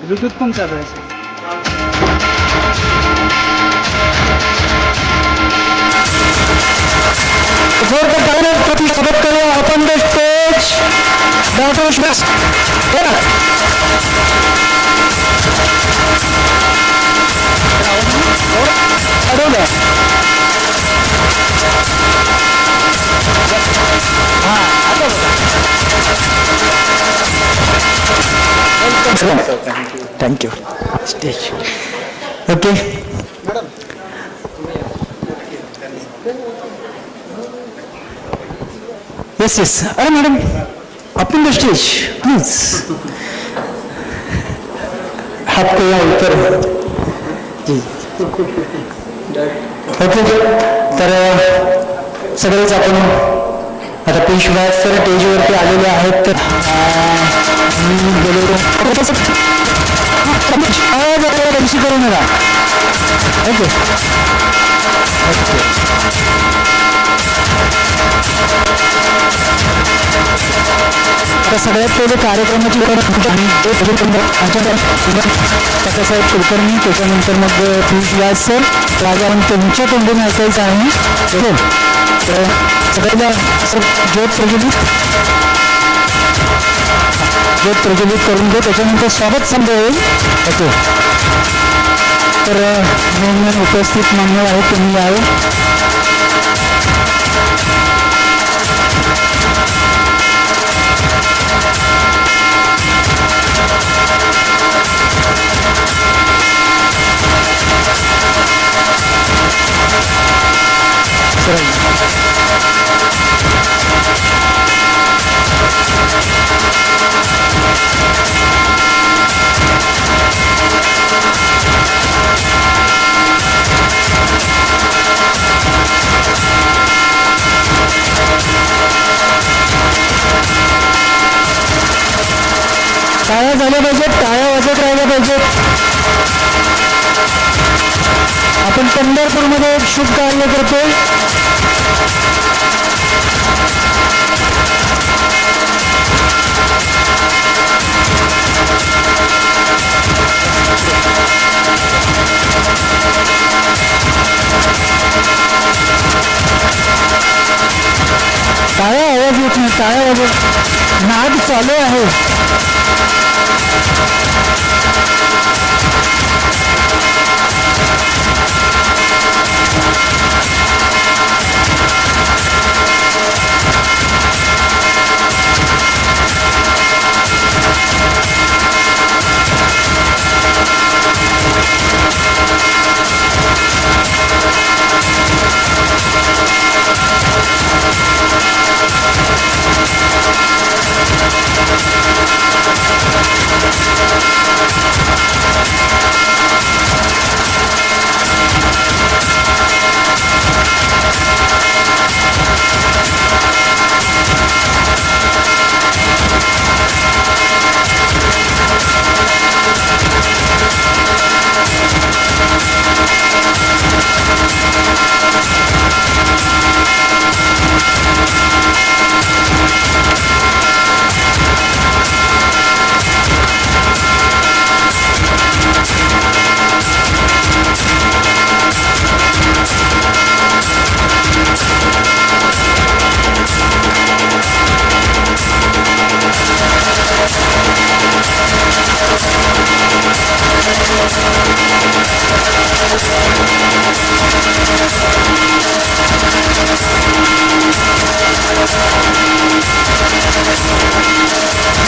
Bluetooth कम कर रहा है सर। जोरदार तालियों प्रति स्वागत करूँ upon the stage doctor Shreshth thank you stage okay yes yes अरे madam upon the stage please आपको यहाँ ऊपर जी ओके तर सगळेच आपण आता पेशवाय सर स्टेजवरती आलेले आहेत तर मी गेलो करू नका ओके आता सगळ्यात पहिले कार्यक्रमाची काकासाहेब कुलकर्णी त्याच्यानंतर मग पियुष व्यास सर राजा त्यांच्या तोंडून ऐकायचं आहे तर सगळ्याला ज्योत प्रज्वलित करून घेऊ त्याच्यानंतर स्वागत संध होईल ओके तर मेन उपस्थित मान्य आहेत तुम्ही यावे टाळ्या झाल्या पाहिजेत टाळ्या वाजत राहिल्या पाहिजेत आपण पंढरपूरमध्ये एक शुभ कार्य करतोय टाळ्या आवाज येत नाही टाळ्या वाजत नाद चालू आहे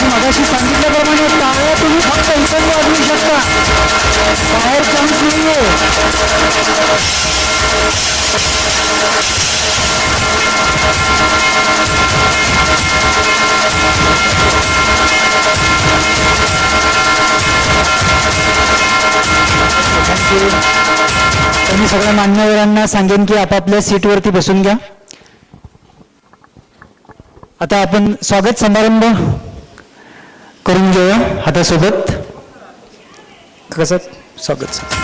मगाशी सांगितल्याप्रमाणे टाळ्या तुम्ही फक्त इकडे वाजवू शकता बाहेर चान्स नाहीये तर मी सगळ्या मान्यवरांना सांगेन की आपापल्या सीटवरती बसून घ्या आता आपण स्वागत समारंभ करून घेऊया हातासोबत कसं स्वागत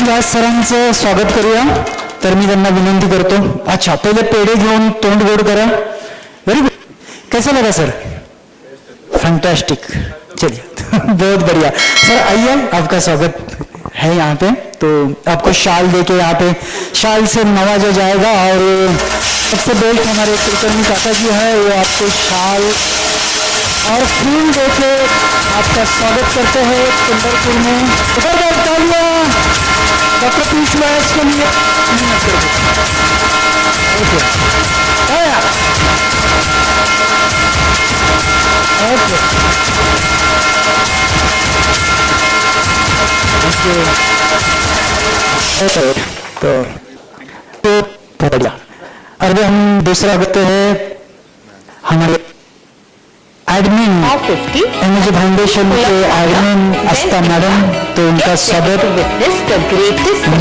व्यास सरांचं स्वागत करूया. तर मी त्यांना विनंती करतो. अच्छा, पहिले पेढे घेऊन तोंड गोड करा. Very good. कैसा लगा सर? फैंटास्टिक. चलिए बहुत बढ़िया सर. आइए, आपका स्वागत है यहाँ पे. तो आपको शाल देके यहाँ पे शाल से नवाजा जाएगा. और सबसे बेस्ट हमारे कुलकर्णी काका जी है, वो आपको शाल और फूल देके आपका स्वागत करते हैं पंढरपुर में. तालियां डॉक्टर पीयूष व्यास के लिए. ओके तो बढ़िया. अभी हम दूसरा करते हैं हमारे एडमिन एनर्जी फाउंडेशन के एडमिन अस्ता मैडम. तो उनका स्वागत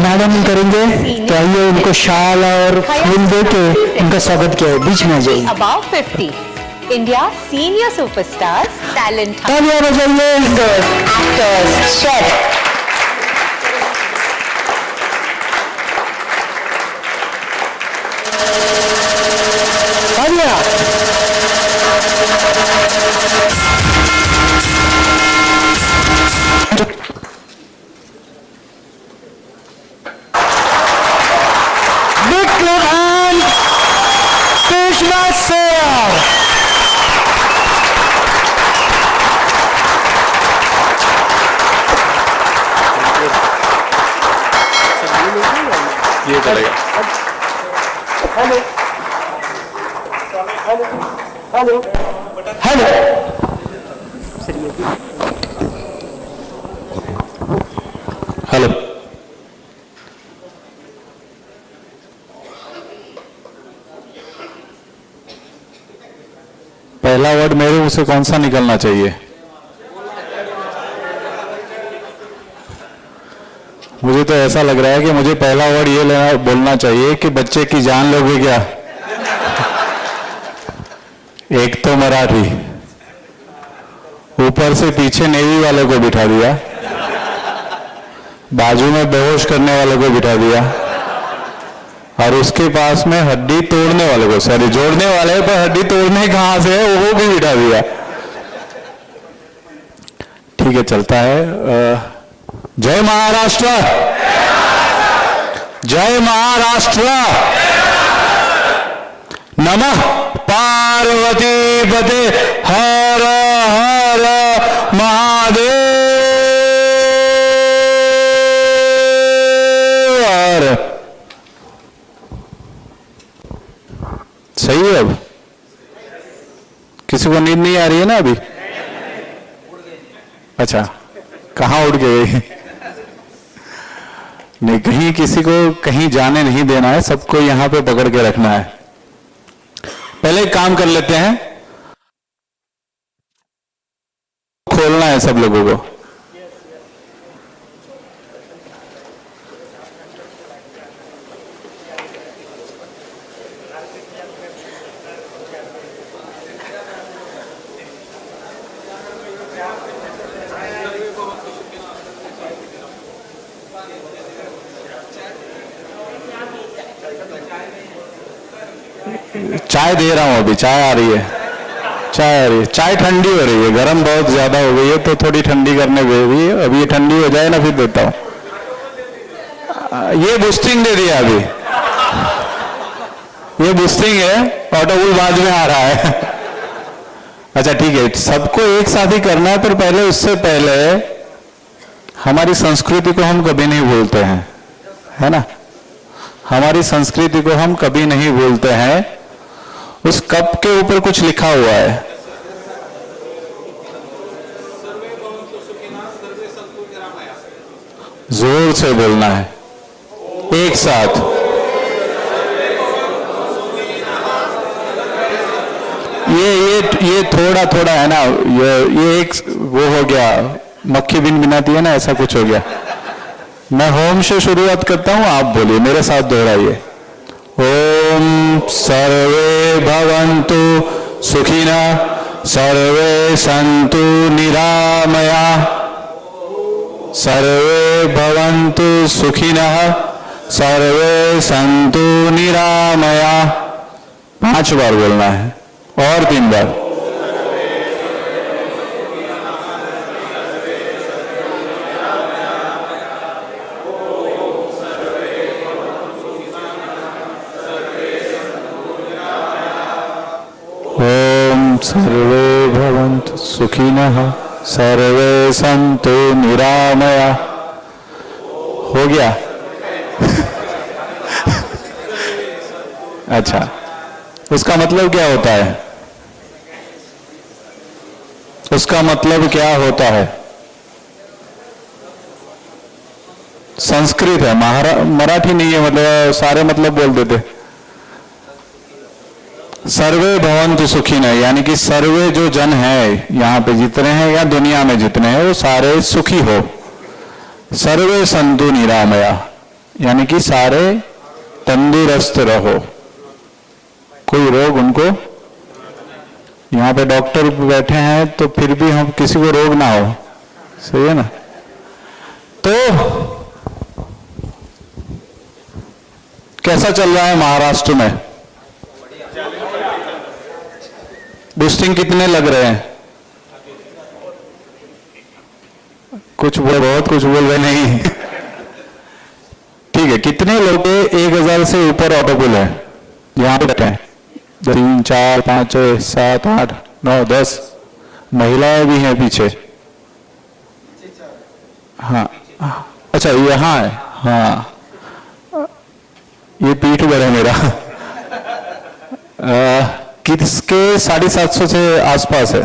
मैडम करेंगे. तो आइए, उनको शाल और फूल देके उनका स्वागत किया. बीच में आ जाइए. Above 50, India senior superstars, talent तालियां बजाइए. actors, chefs. तालियां. Big clap and Piyush Vyas sir. ये चलेगा. Hello hello hello hello. पहला वर्ड मेरे मुंह से कौन सा निकलना चाहिए? मुझे तो ऐसा लग रहा है कि मुझे पहला वर्ड ये बोलना चाहिए कि बच्चे की जान लोगे क्या. एक तो मराठी, ऊपर से पीछे नेवी वाले को बिठा दिया, बाजू में बेहोश करने वाले को बिठा दिया, और उसके पास में हड्डी तोड़ने वाले को, सॉरी जोड़ने वाले पर हड्डी तोड़ने कहां से है वो भी बिठा दिया. ठीक है, चलता है. जय महाराष्ट्र. जय महाराष्ट्र. नमः पार्वती पते हर हर महादेव. सही है. अब किसी को नींद नहीं आ रही है ना अभी? अच्छा, कहाँ उड़ गए? नहीं, कहीं किसी को कहीं जाने नहीं देना है, सबको यहां पे पकड़ के रखना है. पहले एक काम कर लेते हैं, खोलना है सब लोगों को. चाय दे रहा हूं, अभी चाय आ रही है. चाय आ रही है. चाय ठंडी हो रही है, गर्म बहुत ज्यादा हो गई है तो थोड़ी ठंडी करने दे रही है. अभी ये ठंडी हो जाए ना फिर देता हूं. ये बूस्टिंग दे दिया अभी. ये बूस्टिंग है, ऑटोबुल बाद में आ रहा है. अच्छा ठीक है, सबको एक साथ ही करना है. पर पहले, उससे पहले हमारी संस्कृति को हम कभी नहीं भूलते हैं, है ना. हमारी संस्कृति को हम कभी नहीं भूलते हैं. उस कप के ऊपर कुछ लिखा हुआ है. जोर से बोलना है, एक साथ. ये थोड़ा थोड़ा है ना, ये एक वो हो गया, मक्खी बिन बिनाती है ना, ऐसा कुछ हो गया. मैं होम से शुरुआत करता हूं, आप बोलिए मेरे साथ, दोहराइए. ओम सर्वे भवन्तु सुखिनः सर्वे सन्तु निरामया. सर्वे भवन्तु सुखिनः सर्वे सन्तु निरामया। 5 बार बोलना है और 3 बार। ओम सर्वे भवन्तु सुखिनः सर्वे सन्तु निरामया। हो गया? अच्छा, उसका मतलब क्या होता है? उसका मतलब क्या होता है? संस्कृत है, मराठी नहीं है, मतलब सारे मतलब बोल देते। सर्वे भवन्तु सुखिनः, यानी कि सर्वे जो जन है यहाँ पे जितने हैं या दुनिया में जितने हैं वो सारे सुखी हो। सर्वे सन्तु निरामया, यानी कि सारे तंदुरुस्त रहो, कोई रोग उनको। यहाँ पे डॉक्टर बैठे हैं तो फिर भी हम किसी को रोग ना हो, सही है ना? तो कैसा चल रहा है महाराष्ट्र में? बूस्टिंग कितने लग रहे हैं? कुछ बोल, बहुत कुछ बोल रहे नहीं। ठीक है, कितने लोग 1000 से ऊपर ऑटोपुल है यहाँ पे बैठे हैं? 3 4 5 6 7 8 9 10 महिलाएं भी हैं पीछे। हाँ, अच्छा यहाँ है। हाँ, ये पीठ पर है मेरा। किसके 750 से आसपास है?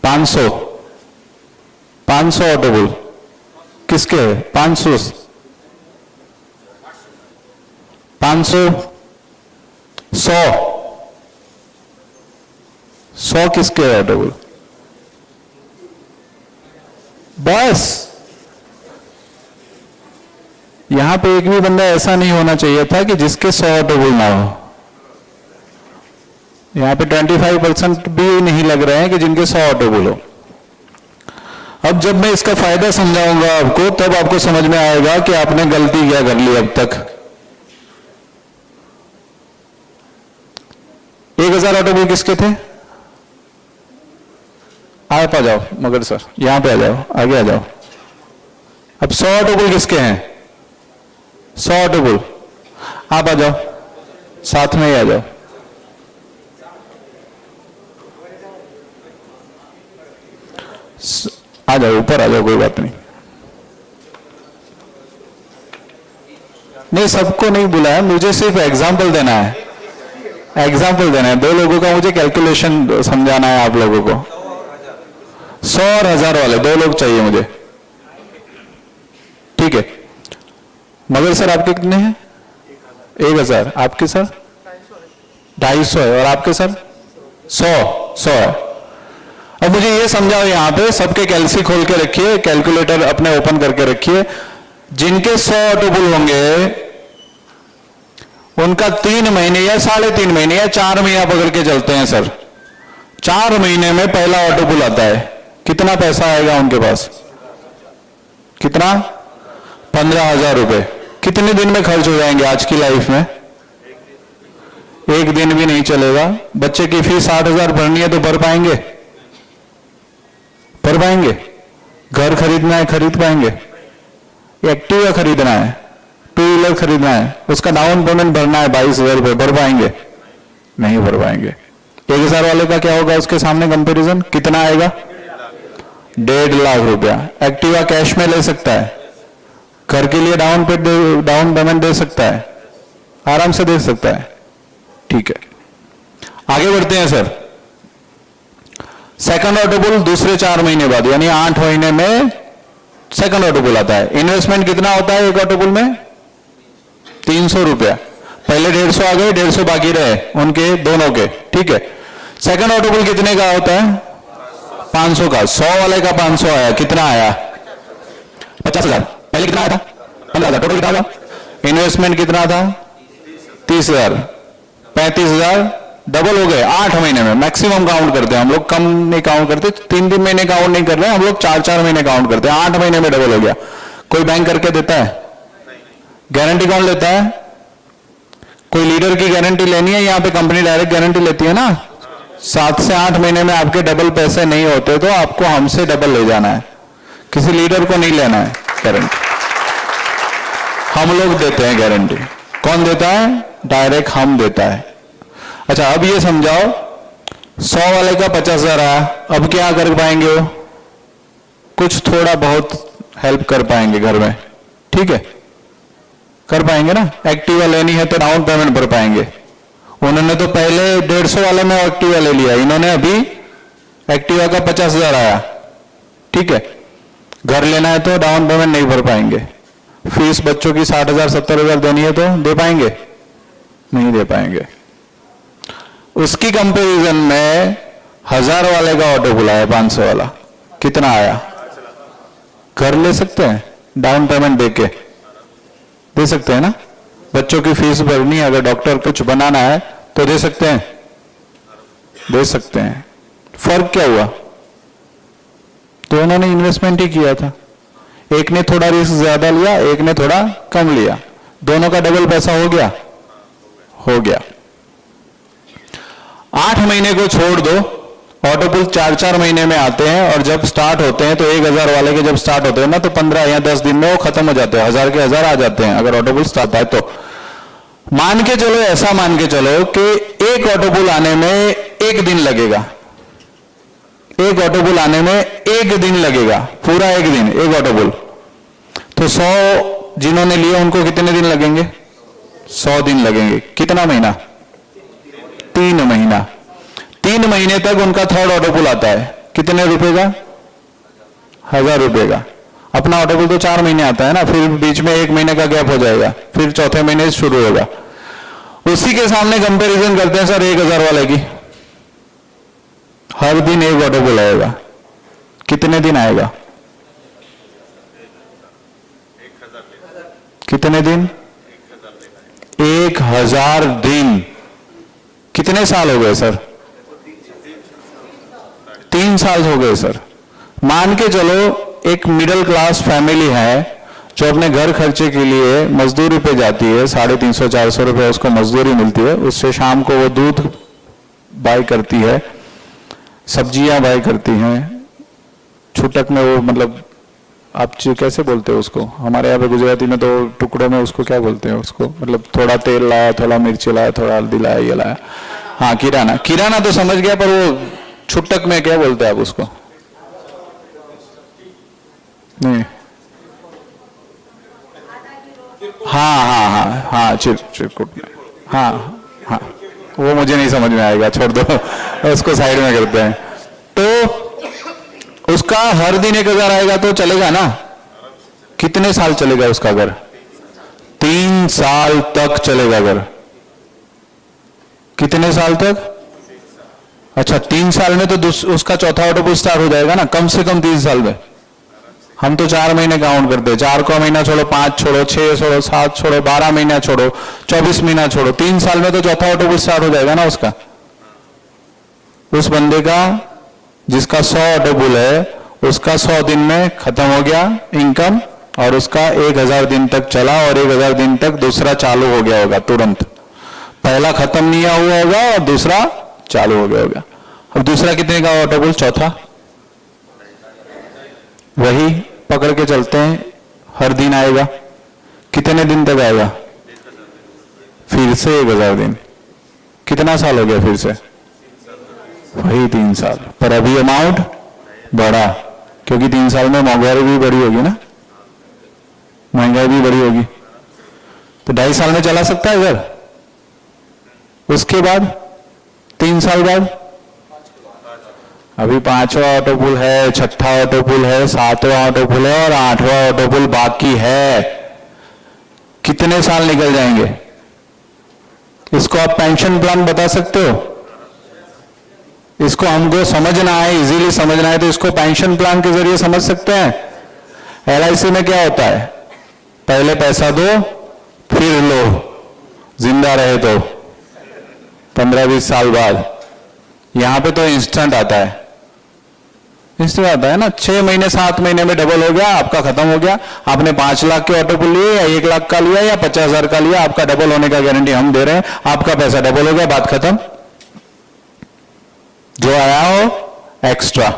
500 ऑटोबुल किसके है? 500 100 किसके है ऑटोबुल? बस यहां पे एक भी बंदा ऐसा नहीं होना चाहिए था कि जिसके 100 ऑटोबुल ना हो। यहां पे 25% भी नहीं लग रहे हैं कि जिनके 100 ऑटोबुल हो। अब जब मैं इसका फायदा समझाऊंगा आपको, तब आपको समझ में आएगा कि आपने गलती क्या कर ली अब तक। 1000 ऑटोबुल किसके थे? आप आ जाओ मगर सर, यहां पे आ जाओ, आगे आ जाओ। अब 100 ऑटोबुल किसके हैं? 100 ऑटोबुल आप आ जाओ, साथ में ही आ जाओ। आ जाओ, ऊपर आ जाओ, कोई बात नहीं। नहीं, सबको नहीं बुलाया, मुझे सिर्फ एग्जाम्पल देना है। एग्जाम्पल देना है 2 लोगों का, मुझे कैलकुलेशन समझाना है आप लोगों को। 100 और 1000 वाले 2 लोग चाहिए मुझे, ठीक है? मगर सर आपके कितने हैं? 1000। आपके सर 250 है, और आपके सर 100 है। अब मुझे ये समझाओ, यहां पे सबके कैलसी खोल के रखिए, कैलकुलेटर अपने ओपन करके रखिए। जिनके 100 ऑटोबुल होंगे उनका 3 महीने या 3.5 महीने या 4 महीना पकड़ के चलते हैं सर, 4 महीने में पहला ऑटोबुल आता है। कितना पैसा आएगा उनके पास? कितना? 15,000 रुपए। कितने दिन में खर्च हो जाएंगे आज की लाइफ में? 1 दिन भी नहीं चलेगा। बच्चे की फीस 8,000 भरनी है तो भर पाएंगे? भर पाएंगे? घर खरीदना है, खरीद पाएंगे? एक्टिवा खरीदना है, 2 व्हीलर खरीदना है, उसका डाउन पेमेंट भरना है 22,000 रुपए, भर पाएंगे? नहीं भर पाएंगे। 1000 वाले का क्या होगा उसके सामने कंपैरिजन? कितना आएगा? 1.5 लाख रुपया। एक्टिवा कैश में ले सकता है, घर के लिए डाउन पेमेंट दे सकता है, आराम से दे सकता है, ठीक है? आगे बढ़ते हैं सर। सेकंड ऑटोबुल दूसरे 4 महीने बाद, यानी 8 महीने में सेकंड ऑटोबुल आता है। इन्वेस्टमेंट कितना होता है एक ऑटोबुल में? 300 रुपया। पहले 150 आ गए, 150 बाकी रहे उनके दोनों के, ठीक है? सेकंड ऑटोबुल कितने का होता है? 500 का। 100 वाले का 500 आया, कितना आया? 50,000। पहले कितना आया था? 15,000। टोटल कितना था? इन्वेस्टमेंट कितना था? 30,000। 35,000 डबल हो गए 8 महीने में। मैक्सिमम काउंट करते हैं हम लोग, कम नहीं काउंट करते, 3-3 महीने काउंट नहीं कर रहे हैं हम लोग, 4-4 महीने काउंट करते हैं। 8 महीने में डबल हो गया। कोई बैंक करके देता है? गारंटी कौन लेता है? कोई लीडर की गारंटी लेनी है? यहाँ पे कंपनी डायरेक्ट गारंटी लेती है ना। 7 से 8 महीने में आपके डबल पैसे नहीं होते तो आपको हमसे डबल ले जाना है, किसी लीडर को नहीं लेना है गारंटी। हम लोग देते हैं गारंटी। कौन देता है? डायरेक्ट हम देता है। अच्छा, अब ये समझाओ, 100 वाले का 50,000 आया, अब क्या कर पाएंगे वो? कुछ थोड़ा बहुत हेल्प कर पाएंगे घर में, ठीक है, कर पाएंगे ना। एक्टिवा लेनी है तो डाउन पेमेंट भर पाएंगे। उन्होंने तो पहले 150 वाले में एक्टिवा ले लिया, इन्होंने अभी एक्टिवा का 50,000 आया, ठीक है। घर लेना है तो डाउन पेमेंट नहीं भर पाएंगे। फीस बच्चों की 60,000 70,000 देनी है तो दे पाएंगे? नहीं दे पाएंगे। उसकी कंपैरिजन में 1000 वाले का ऑटो बुलाया, 500 वाला कितना आया? घर ले सकते हैं डाउन पेमेंट देके, दे सकते हैं ना। बच्चों की फीस भरनी है, अगर डॉक्टर कुछ बनाना है तो दे सकते हैं, दे सकते हैं। फर्क क्या हुआ? दोनों ने इन्वेस्टमेंट ही किया था, एक ने थोड़ा रिस्क ज्यादा लिया, एक ने थोड़ा कम लिया, दोनों का डबल पैसा हो गया, हो गया। 8 महीने को छोड़ दो, ऑटो पुल 4-4 महीने में आते हैं, और जब स्टार्ट होते हैं तो 1000 वाले के जब स्टार्ट होते हैं ना तो 15 या 10 दिन में वो खत्म हो जाते हैं, 1000 के 1000 आ जाते हैं अगर ऑटो पुल स्टार्ट है तो। मान के चलो, ऐसा मान के चलो कि एक ऑटो पुल आने में 1 दिन लगेगा, एक ऑटो पुल आने में 1 दिन लगेगा, पूरा 1 दिन एक ऑटो पुल। तो 100 जिन्होंने लिए उनको कितने दिन लगेंगे? 100 दिन लगेंगे। कितना महीना? 3 महीना। 3 महीने तक उनका थर्ड ऑटो पुल आता है, कितने रुपए का? 1000 रुपए का। अपना ऑटो पुल तो 4 महीने आता है ना, फिर बीच में 1 महीने का गैप हो जाएगा, फिर चौथे महीने से शुरू होगा। उसी के सामने कंपैरिजन करते हैं सर 1000 वाले की। हर दिन एक ऑटो पुल आएगा, कितने दिन आएगा? कितने दिन? 1000 दिन। कितने साल हो गए सर? 3 साल हो गए सर। मान के चलो एक मिडिल क्लास फैमिली है जो अपने घर खर्चे के लिए मजदूरी पे जाती है, 350-400 रुपए उसको मजदूरी मिलती है, उससे शाम को वो दूध बाय करती है, सब्जियां बाय करती हैं, छूटक में वो मतलब आप कैसे बोलते हो उसको, हमारे यहाँ पे गुजराती में तो टुकड़ों में उसको क्या बोलते हैं उसको, मतलब थोड़ा तेल लाया, थोड़ा मिर्ची लाया, थोड़ा हल्दी लाया, ये लाया, हाँ किराना। किराना तो समझ गया, पर वो छुटक में क्या बोलते हैं आप उसको? नहीं, हाँ हाँ हाँ हाँ, चिरकुट में, हाँ हाँ, वो मुझे नहीं समझ में आएगा, छोड़ दो उसको साइड में करते हैं। तो उसका हर दिन 1000 आएगा तो चलेगा ना? कितने साल चलेगा उसका घर? 3 साल तक चलेगा घर। कितने साल तक? अच्छा, 3 साल में तो उसका चौथा ऑटो पुल स्टार्ट हो जाएगा ना, कम से कम 3 साल में। हम तो 4 महीने काउंट करते हैं, 4 का महीना छोड़ो, 5 छोड़ो, 6 छोड़ो, 7 छोड़ो, 12 महीना छोड़ो, 24 महीना छोड़ो, 3 साल में तो चौथा ऑटो पुल स्टार्ट हो जाएगा ना उसका। उस बंदे का जिसका 100 ऑटो पुल है, उसका 100 दिन में खत्म हो गया इनकम, और उसका 1000 दिन तक चला, और 1000 दिन तक दूसरा चालू हो गया होगा तुरंत। पहला खत्म नहीं हुआ होगा और दूसरा चालू हो गया होगा। अब दूसरा कितने का ऑटो पुल? चौथा। वही पकड़ के चलते हैं, हर दिन आएगा, कितने दिन तक आएगा? फिर से 1000 दिन। कितना साल हो गया फिर से? वही 3 साल। पर अभी अमाउंट बढ़ा, क्योंकि 3 साल में महंगाई भी बढ़ी होगी ना, महंगाई भी बढ़ी होगी, तो 2.5 साल में चला सकता है घर। उसके बाद 3 साल बाद अभी 5वां ऑटो पुल है, 6ठा ऑटो पुल है, 7वां ऑटो पुल है, और 8वां ऑटो पुल बाकी है। कितने साल निकल जाएंगे? इसको आप पेंशन प्लान बता सकते हो? इसको हमको समझना है, इजीली समझना है, तो इसको पेंशन प्लान के जरिए समझ सकते हैं। LIC में क्या होता है? पहले पैसा दो, फिर लो, जिंदा रहे 15-20 साल बाद। यहां पे तो इंस्टेंट आता है, इंस्टेंट आता है ना। 6 महीने 7 महीने में डबल हो गया, आपका खत्म हो गया। आपने 5 लाख के ऑटो पुल लिए या 1 लाख का लिया या 50,000 का लिया, आपका डबल होने का गारंटी हम दे रहे हैं। आपका पैसा डबल हो गया, बात खत्म। जो आया हो एक्स्ट्रा,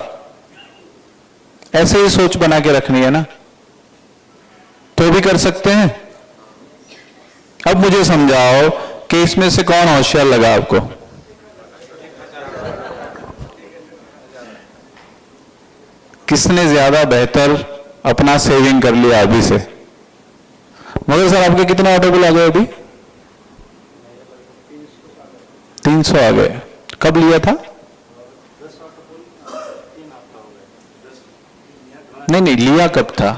ऐसे ही सोच बना के रखनी है ना, तो भी कर सकते हैं। अब मुझे समझाओ कि इसमें से कौन होशियार लगा आपको? किसने ज्यादा बेहतर अपना सेविंग कर लिया अभी से? मगर सर आपके कितने ऑटो बिल आ गए अभी? 300 आ गए। कब लिया था? नहीं, लिया कब था?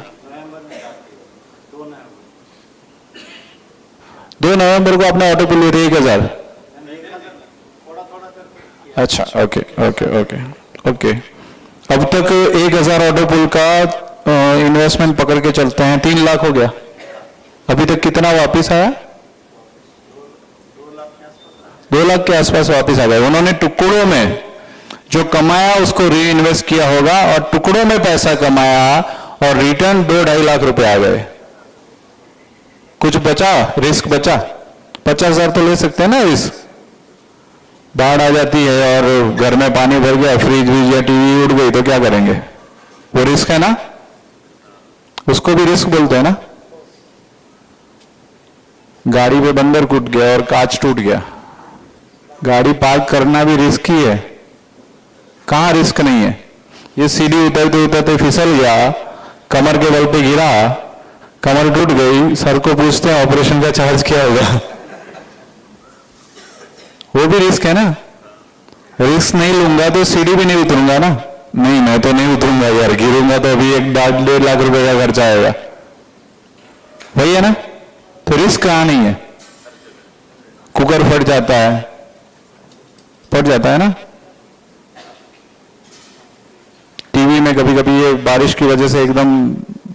2 नवंबर को आपने ऑटो बिल लिए थे 1000। अच्छा, ओके ओके ओके ओके। अब तक 1000 ऑटो पुल का इन्वेस्टमेंट पकड़ के चलते हैं, 3 लाख हो गया। अभी तक कितना वापस आया? 2 लाख के आसपास वापस आ गए। उन्होंने टुकड़ों में जो कमाया उसको री इन्वेस्ट किया होगा, और टुकड़ों में पैसा कमाया और रिटर्न 2-2.5 लाख रुपए आ गए। कुछ बचा, रिस्क बचा। 50,000 तो ले सकते हैं ना रिस्क। बाढ़ आ जाती है और घर में पानी भर गया, फ्रिज या टीवी उड़ गई, तो क्या करेंगे? वो रिस्क है ना, उसको भी रिस्क बोलते हैं ना। गाड़ी पे बंदर कूद गया और कांच टूट गया, गाड़ी पार्क करना भी रिस्क ही है। कहां रिस्क नहीं है? ये सीढ़ी उतरते उतरते फिसल गया, कमर के बल पे गिरा, कमर टूट गई, सर को पूछते हैं ऑपरेशन का चार्ज क्या होगा? वो भी रिस्क है ना। रिस्क नहीं लूंगा तो सीढ़ी भी नहीं उतरूंगा ना। नहीं, मैं तो नहीं उतरूंगा यार, गिरूंगा तो अभी 1-1.5 लाख रुपए का खर्चा आएगा। वही है ना। तो रिस्क कहां नहीं है? कुकर फट जाता है ना। टीवी में कभी कभी ये बारिश की वजह से एकदम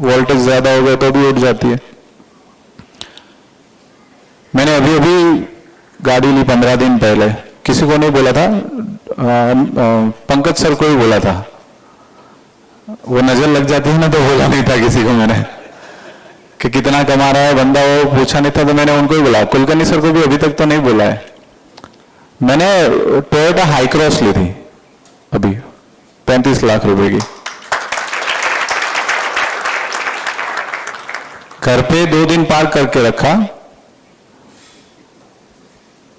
वोल्टेज ज्यादा हो गए तो भी उठ जाती है। मैंने अभी गाड़ी ली 15 दिन पहले, किसी को नहीं बोला था, पंकज सर को ही बोला था। वो नजर लग जाती है ना, तो बोला नहीं था किसी को मैंने कि कितना कमा रहा है बंदा, वो पूछा नहीं था, तो मैंने उनको ही बोला। कुलकर्णी सर को भी अभी तक तो नहीं बोला है। मैंने टोयोटा हाई क्रॉस ली थी अभी 35 लाख रुपए की। घर पे 2 दिन पार्क करके रखा,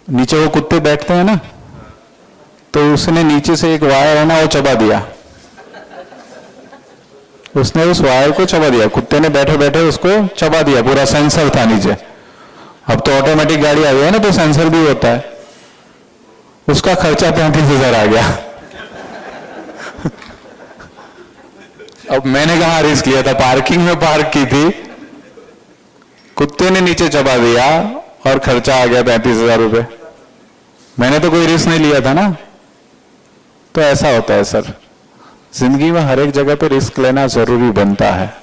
नीचे वो कुत्ते बैठते हैं ना, तो उसने नीचे से एक वायर है ना, वो चबा दिया। उसने उस वायर को चबा दिया, कुत्ते ने बैठे बैठे उसको चबा दिया, पूरा सेंसर था नीचे। अब तो ऑटोमेटिक गाड़ी आ गई है ना, तो सेंसर भी होता है। उसका खर्चा 35,000 आ गया। अब मैंने कहा रिस्क लिया था, पार्किंग में पार्क की थी, कुत्ते ने नीचे चबा दिया और खर्चा आ गया 35,000 रुपए। मैंने तो कोई रिस्क नहीं लिया था ना। तो ऐसा होता है सर, जिंदगी में हर एक जगह पे रिस्क लेना जरूरी बनता है।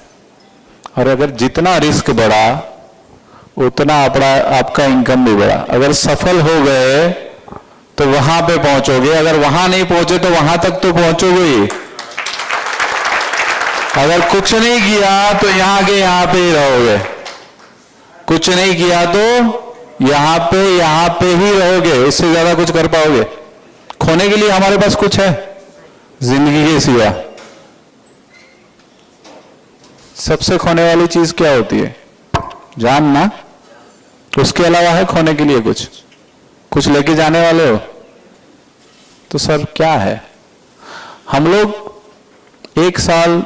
और अगर जितना रिस्क बढ़ा उतना आपका इनकम भी बढ़ा। अगर सफल हो गए तो वहां पे पहुंचोगे, अगर वहां नहीं पहुंचे तो वहां तक तो पहुंचोगे ही। अगर कुछ नहीं किया तो यहां के यहां पे ही रहोगे, कुछ नहीं किया तो यहां पे ही रहोगे। इससे ज्यादा कुछ कर पाओगे? खोने के लिए हमारे पास कुछ है जिंदगी के सिवा? सबसे खोने वाली चीज क्या होती है? जान ना। उसके अलावा है खोने के लिए कुछ लेके जाने वाले हो? तो सर क्या है? हम लोग 1 साल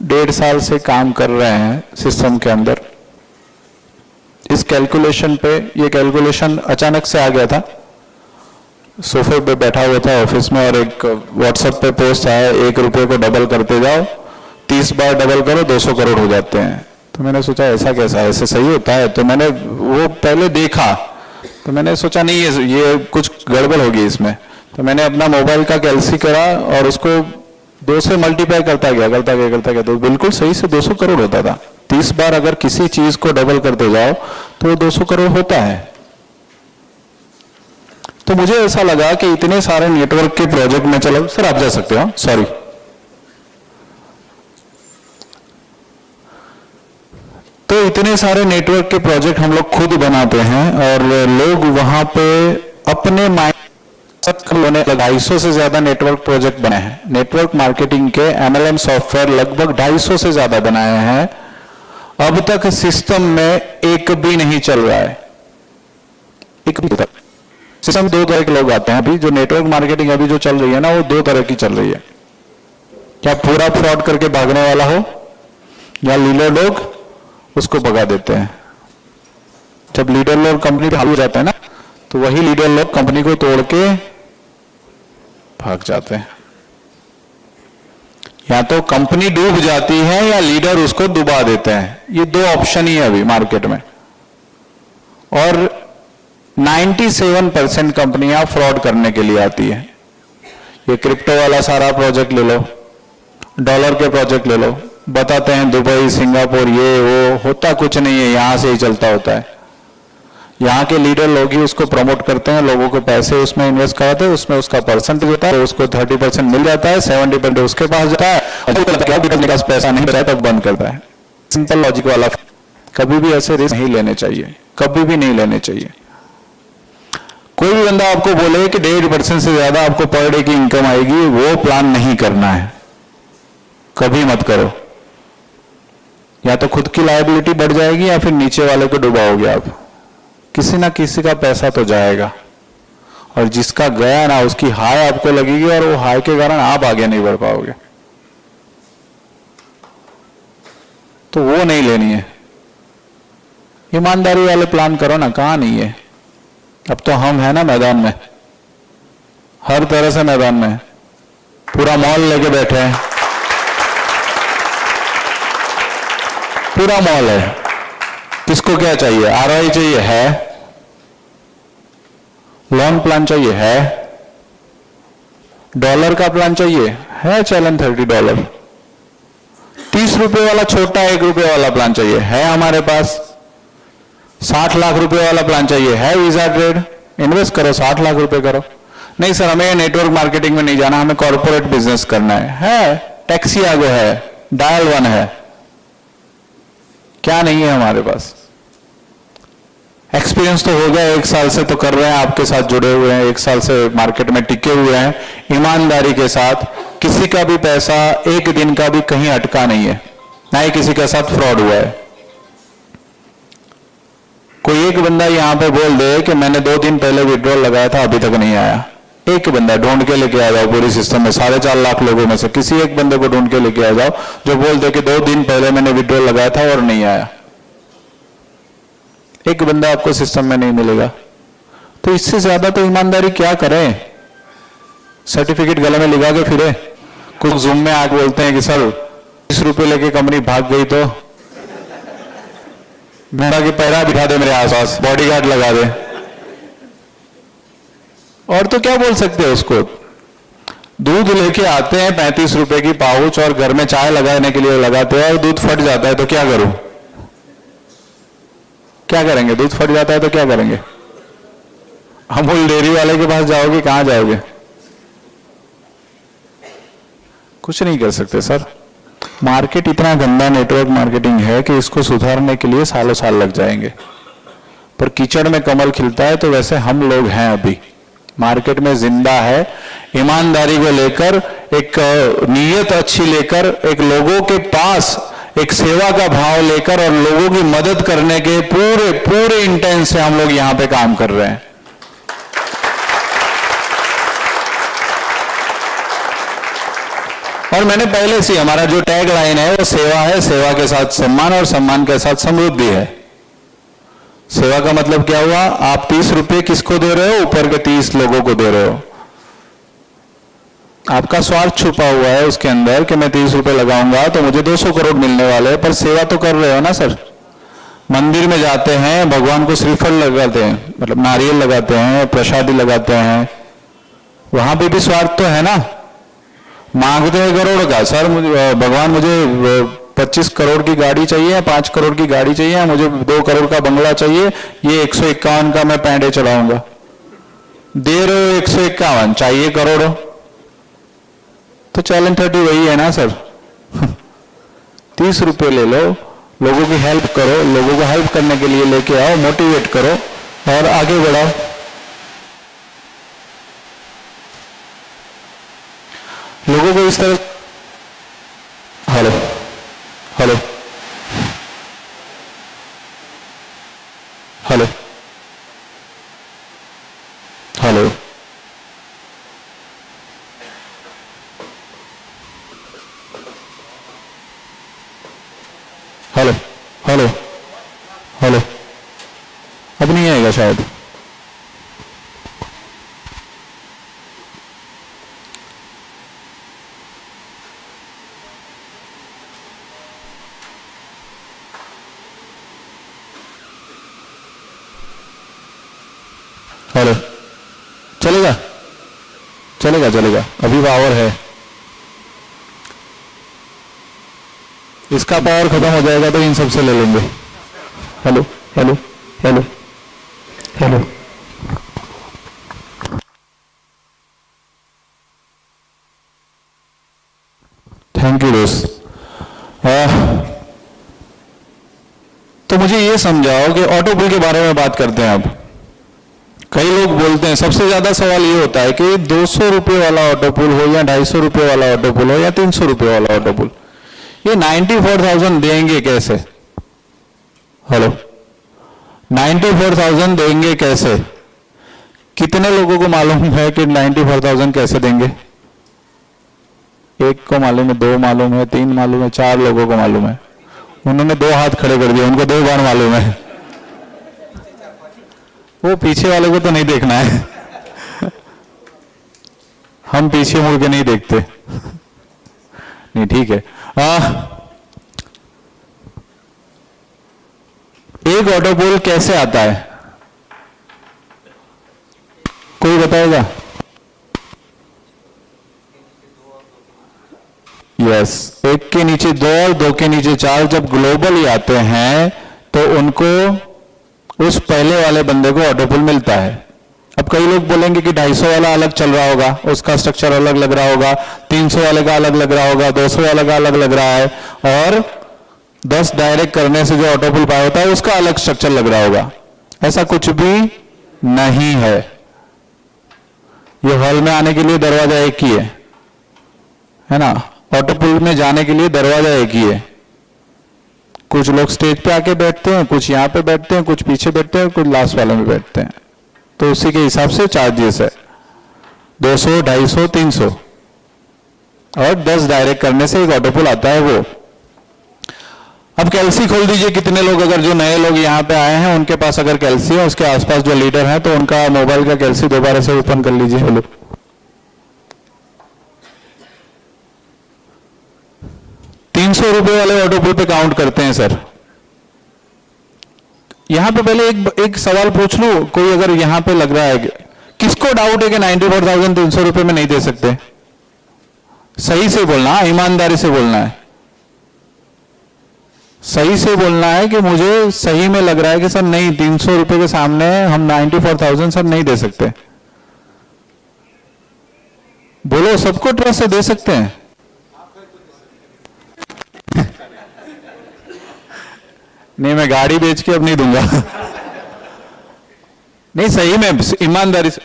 1.5 साल से काम कर रहे हैं सिस्टम के अंदर। इस कैलकुलेशन पे, ये कैलकुलेशन अचानक से आ गया था। सोफे पे बैठा हुआ था ऑफिस में और एक व्हाट्सएप पे पोस्ट आया, 1 रुपये को डबल करते जाओ, 30 बार डबल करो 200 करोड़ हो जाते हैं। तो मैंने सोचा ऐसा कैसा, ऐसे सही होता है? तो मैंने वो पहले देखा, तो मैंने सोचा नहीं ये कुछ गड़बड़ होगी इसमें। तो मैंने अपना मोबाइल का कैलसी करा और उसको 2 से मल्टीप्लाई करता गया, तो बिल्कुल सही से 200 करोड़ होता था। 30 बार अगर किसी चीज को डबल करते जाओ तो वो 200 करोड़ होता है। तो तो मुझे ऐसा लगा कि इतने सारे नेटवर्क के प्रोजेक्ट में, चलो सर आप जा सकते हो, सॉरी, तो इतने सारे नेटवर्क के प्रोजेक्ट हम लोग खुद बनाते हैं और लोग वहां पे अपने माइंड 250 से ज्यादा नेटवर्क प्रोजेक्ट बने हैं। नेटवर्क मार्केटिंग के MLM सॉफ्टवेयर लगभग 250 से ज्यादा बनाए हैं। अब तक सिस्टम में एक भी नहीं चल रहा है, एक भी तक। सिस्टम 2 तरह के लोग आते हैं अभी, जो नेटवर्क मार्केटिंग अभी जो चल रही है ना, वो 2 तरह की चल रही है। क्या पूरा फ्रॉड करके भागने वाला हो, या लीडर लोग उसको भगा देते हैं। जब लीडर लोग कंपनी पे हावी हो जाते हैं ना, तो वही लीडर लोग कंपनी को तोड़ के भाग जाते हैं। या तो कंपनी डूब जाती है या लीडर उसको डुबा देते हैं। ये 2 ऑप्शन ही है अभी मार्केट में। और 97% कंपनियां फ्रॉड करने के लिए आती है। ये क्रिप्टो वाला सारा प्रोजेक्ट ले लो, डॉलर के प्रोजेक्ट ले लो, बताते हैं दुबई, सिंगापुर, ये वो, होता कुछ नहीं है, यहां से ही चलता होता है। यहाँ के लीडर लोग ही उसको प्रमोट करते हैं, लोगों को पैसे उसमें इन्वेस्ट कराते हैं, उसमें उसका परसेंटेज होता है, उसको 30% मिल जाता है, 70% उसके पास जाता है, अपने पास पैसा नहीं बचा तब बंद करता है। सिंपल लॉजिक वाला। कभी भी ऐसे रिस्क नहीं लेने चाहिए, कभी भी नहीं लेने चाहिए। कोई भी बंदा आपको बोले कि 1.5% से ज्यादा आपको पर डे की इनकम आएगी, वो प्लान नहीं करना है, कभी मत करो। या तो खुद की लायबिलिटी बढ़ जाएगी या फिर नीचे वाले को डुबाओगे आप। किसी ना किसी का पैसा तो जाएगा, और जिसका गया ना उसकी हाय आपको लगेगी, और वो हाय के कारण आप आगे नहीं बढ़ पाओगे। तो वो नहीं लेनी है। ईमानदारी वाले प्लान करो ना, कहां नहीं है। अब तो हम है ना मैदान में, हर तरह से मैदान में, पूरा मॉल लेके बैठे हैं, पूरा मॉल है। किसको क्या चाहिए? ROI चाहिए, है। लॉन्ग प्लान चाहिए, है। डॉलर का प्लान चाहिए, है। चैलेंज $30। 30 रुपए वाला छोटा 1 रुपए वाला प्लान चाहिए, है हमारे पास। 60 लाख रुपए वाला प्लान चाहिए, है। वीजा ट्रेड, इन्वेस्ट करो, 60 लाख रुपए करो। नहीं सर, हमें नेटवर्क मार्केटिंग में नहीं जाना, हमें कॉर्पोरेट बिजनेस करना है। टैक्सी आगो है, डायल 1 है। क्या नहीं है हमारे पास? एक्सपीरियंस तो हो गया, 1 साल से तो कर रहे हैं, आपके साथ जुड़े हुए हैं, 1 साल से मार्केट में टिके हुए हैं, ईमानदारी के साथ। किसी का भी पैसा 1 दिन का भी कहीं अटका नहीं है, ना ही किसी के साथ फ्रॉड हुआ है। कोई एक बंदा यहां पे बोल दे कि मैंने 2 दिन पहले विड्रॉल लगाया था, अभी तक नहीं आया। एक बंदा ढूंढ के लेके आ जाओ पूरी सिस्टम में, 4.5 लाख लोगों में से किसी एक बंदे को ढूंढ के लेके आ जाओ जो बोल दे कि 2 दिन पहले मैंने विड्रॉल लगाया था और नहीं आया। एक बंदा आपको सिस्टम में नहीं मिलेगा। तो इससे ज्यादा तो ईमानदारी क्या करें? सर्टिफिकेट गले में लिखा के फिरे। कुछ जूम में आके बोलते हैं कि सर 20 रुपए लेके कंपनी भाग गई तो मेरा कि पैरा बिठा दे मेरे आसपास, बॉडीगार्ड लगा दे। और तो क्या बोल सकते हैं उसको? दूध लेके आते हैं 35 रुपए की पाउच और घर में चाय लगाने के लिए लगाते हैं और दूध फट जाता है तो क्या करूं? क्या करेंगे? दूध फट जाता है तो क्या करेंगे? अमूल डेयरी वाले के पास जाओगे, कहां जाओगे? कुछ नहीं कर सकते सर। मार्केट इतना गंदा नेटवर्क मार्केटिंग है कि इसको सुधारने के लिए सालों साल लग जाएंगे। पर कीचड़ में कमल खिलता है, तो वैसे हम लोग हैं अभी मार्केट में जिंदा है, ईमानदारी को लेकर, एक नीयत अच्छी लेकर, एक लोगों के पास एक सेवा का भाव लेकर और लोगों की मदद करने के पूरे पूरे इंटेंस से हम लोग यहां पे काम कर रहे हैं। और मैंने पहले से, हमारा जो टैग लाइन है वो सेवा है, सेवा के साथ सम्मान और सम्मान के साथ समृद्धि है। सेवा का मतलब क्या हुआ? आप 30 रुपए किसको दे रहे हो? ऊपर के 30 लोगों को दे रहे हो। आपका स्वार्थ छुपा हुआ है उसके अंदर कि मैं 30 रुपए लगाऊंगा तो मुझे 200 करोड़ मिलने वाले हैं, पर सेवा तो कर रहे हो ना सर। मंदिर में जाते हैं, भगवान को श्रीफल लगाते हैं, मतलब नारियल लगाते हैं, प्रसादी लगाते हैं, वहां पे भी स्वार्थ तो है ना। मांगते हैं करोड़ का, सर मुझे भगवान मुझे 25 करोड़ की गाड़ी चाहिए, 5 करोड़ की गाड़ी चाहिए, मुझे 2 करोड़ का बंगला चाहिए, ये 151 का मैं पैंडे चलाऊंगा। दे रहे हो 151, चाहिए करोड़ों। तो चैलेंज 30 वही है ना सर। 30 रुपए ले लो, लोगों की हेल्प करो, लोगों को हेल्प करने के लिए लेके आओ, मोटिवेट करो और आगे बढ़ाओ। लोगों को इस तरह, hello hello hello hello hello hello hello, अब नहीं आएगा शायद। हेलो, चलेगा चलेगा चलेगा, अभी पावर है। इसका पावर खत्म हो जाएगा तो इन सबसे ले लेंगे। Hello hello hello hello, thank you दोस्त। तो मुझे ये समझाओ कि ऑटो पुल के बारे में बात करते हैं अब। कई लोग बोलते हैं, सबसे ज्यादा सवाल ये होता है कि 200 रुपये वाला ऑटो पुल हो या 250 रुपये वाला ऑटो पुल हो या 300 रुपये वाला ऑटो पुल, ये 94,000 देंगे कैसे? हेलो, 94,000 देंगे कैसे? कितने लोगों को मालूम है कि 94,000 कैसे देंगे? एक को मालूम है, 2 मालूम है, 3 मालूम है, 4 लोगों को मालूम है। उन्होंने 2 हाथ खड़े कर दिए, उनको 2 बार मालूम है। वो पीछे वाले को तो नहीं देखना है। हम पीछे मुड़ के नहीं देखते। नहीं, ठीक है। एक ऑटो पुल कैसे आता है, कोई बताएगा? यस, एक के नीचे 2 और 2 के नीचे 4 जब ग्लोबली आते हैं तो उनको उस पहले वाले बंदे को ऑटो पुल मिलता है। अब कई लोग बोलेंगे कि 250 वाला अलग चल रहा होगा, उसका स्ट्रक्चर अलग लग रहा होगा, 300 वाले का अलग लग रहा होगा, 200 वाले का अलग लग रहा है, और 10 डायरेक्ट करने से जो ऑटो पुल पाया होता है उसका अलग स्ट्रक्चर लग रहा होगा। ऐसा कुछ भी नहीं है। ये हॉल में आने के लिए दरवाजा एक ही है ना? ऑटो पुल में जाने के लिए दरवाजा एक ही है। कुछ लोग स्टेज पे आके बैठते हैं, कुछ यहाँ पे बैठते हैं, कुछ पीछे बैठते हैं, कुछ लास्ट वाले में बैठते हैं। तो उसी के हिसाब से चार्जेस है 200, 250, 300 और 10 डायरेक्ट करने से एक ऑटो पुल आता है वो। अब कैल्सी खोल दीजिए। कितने लोग, अगर जो नए लोग यहाँ पे आए हैं उनके पास अगर कैल्सी है, उसके आसपास जो लीडर है, तो उनका मोबाइल का कैल्सी दोबारा से ओपन कर लीजिए। हेलो, 300 रुपए वाले ऑटो पुल पे काउंट करते हैं सर। यहां पे पहले एक सवाल पूछ लूं, कोई अगर यहां पे लग रहा है, किसको डाउट है कि 94,000 300 रुपए में नहीं दे सकते? सही से बोलना, ईमानदारी से बोलना है। सही से बोलना है कि मुझे सही में लग रहा है कि सर नहीं, 300 रुपए के सामने हम 94,000 सर नहीं दे सकते। बोलो, सबको ट्रस्ट से दे सकते हैं? नहीं, मैं गाड़ी बेच के अब नहीं दूंगा। नहीं, सही में ईमानदारी से।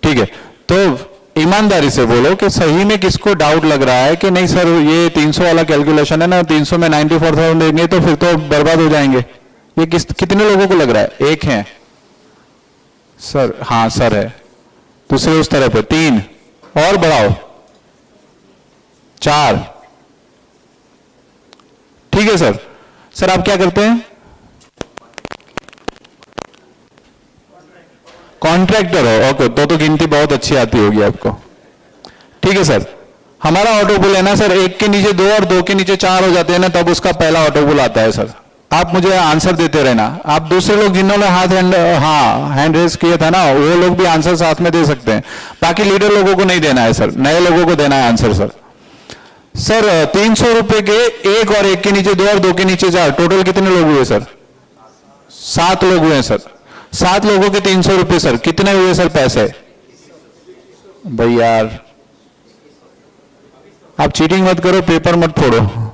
ठीक है, तो ईमानदारी से बोलो कि सही में किसको डाउट लग रहा है कि नहीं सर ये 300 वाला कैलकुलेशन है ना, 300 में 94,000 देंगे तो फिर तो बर्बाद हो जाएंगे। ये कितने लोगों को लग रहा है? एक है सर? हाँ सर है। दूसरे उस तरह पे 3 और बढ़ाओ, 4। ठीक है सर। सर आप क्या करते हैं? कॉन्ट्रैक्टर हो? ओके, तो गिनती बहुत अच्छी आती होगी आपको। ठीक है सर। हमारा ऑटो पुल है ना सर, 1 के नीचे 2 और 2 के नीचे 4 हो जाते हैं ना, तब उसका पहला ऑटो पुल आता है सर। आप मुझे आंसर देते रहना। आप दूसरे लोग जिन्होंने हैंड रेज किया था ना, वो लोग भी आंसर साथ में दे सकते हैं। बाकी लीडर लोगों को नहीं देना है सर, नए लोगों को देना है आंसर सर। सर 300 रुपए के एक और एक के नीचे दो और दो के नीचे चार, टोटल कितने लोग हुए सर? 7 लोग हुए सर। 7 लोगों के 300 रुपए सर, कितने हुए सर पैसे? भाई यार आप चीटिंग मत करो, पेपर मत फोड़ो,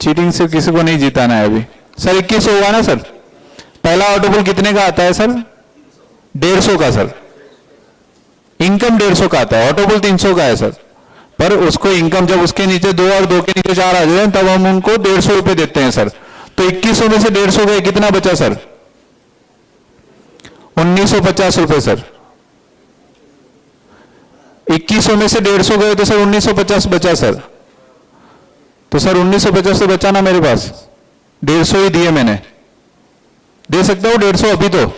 चीटिंग से किसी को नहीं जीताना है अभी। सर 2100 हुआ ना सर? पहला ऑटो पुल कितने का आता है सर? 150 का सर। इनकम 150 का आता है, ऑटो पुल 300 का है सर। पर उसको इनकम जब उसके नीचे दो और दो के नीचे चार आ जाए तब हम उनको 150 रुपए देते हैं सर। तो 2100 में से 150 गए, कितना बचा सर? 1950 रुपए सर। 2100 में से 150 गए तो सर 1950 बचा सर। तो सर 1950 से बचा ना मेरे पास, 150 ही दिए मैंने, दे सकता हूं 150 अभी तो।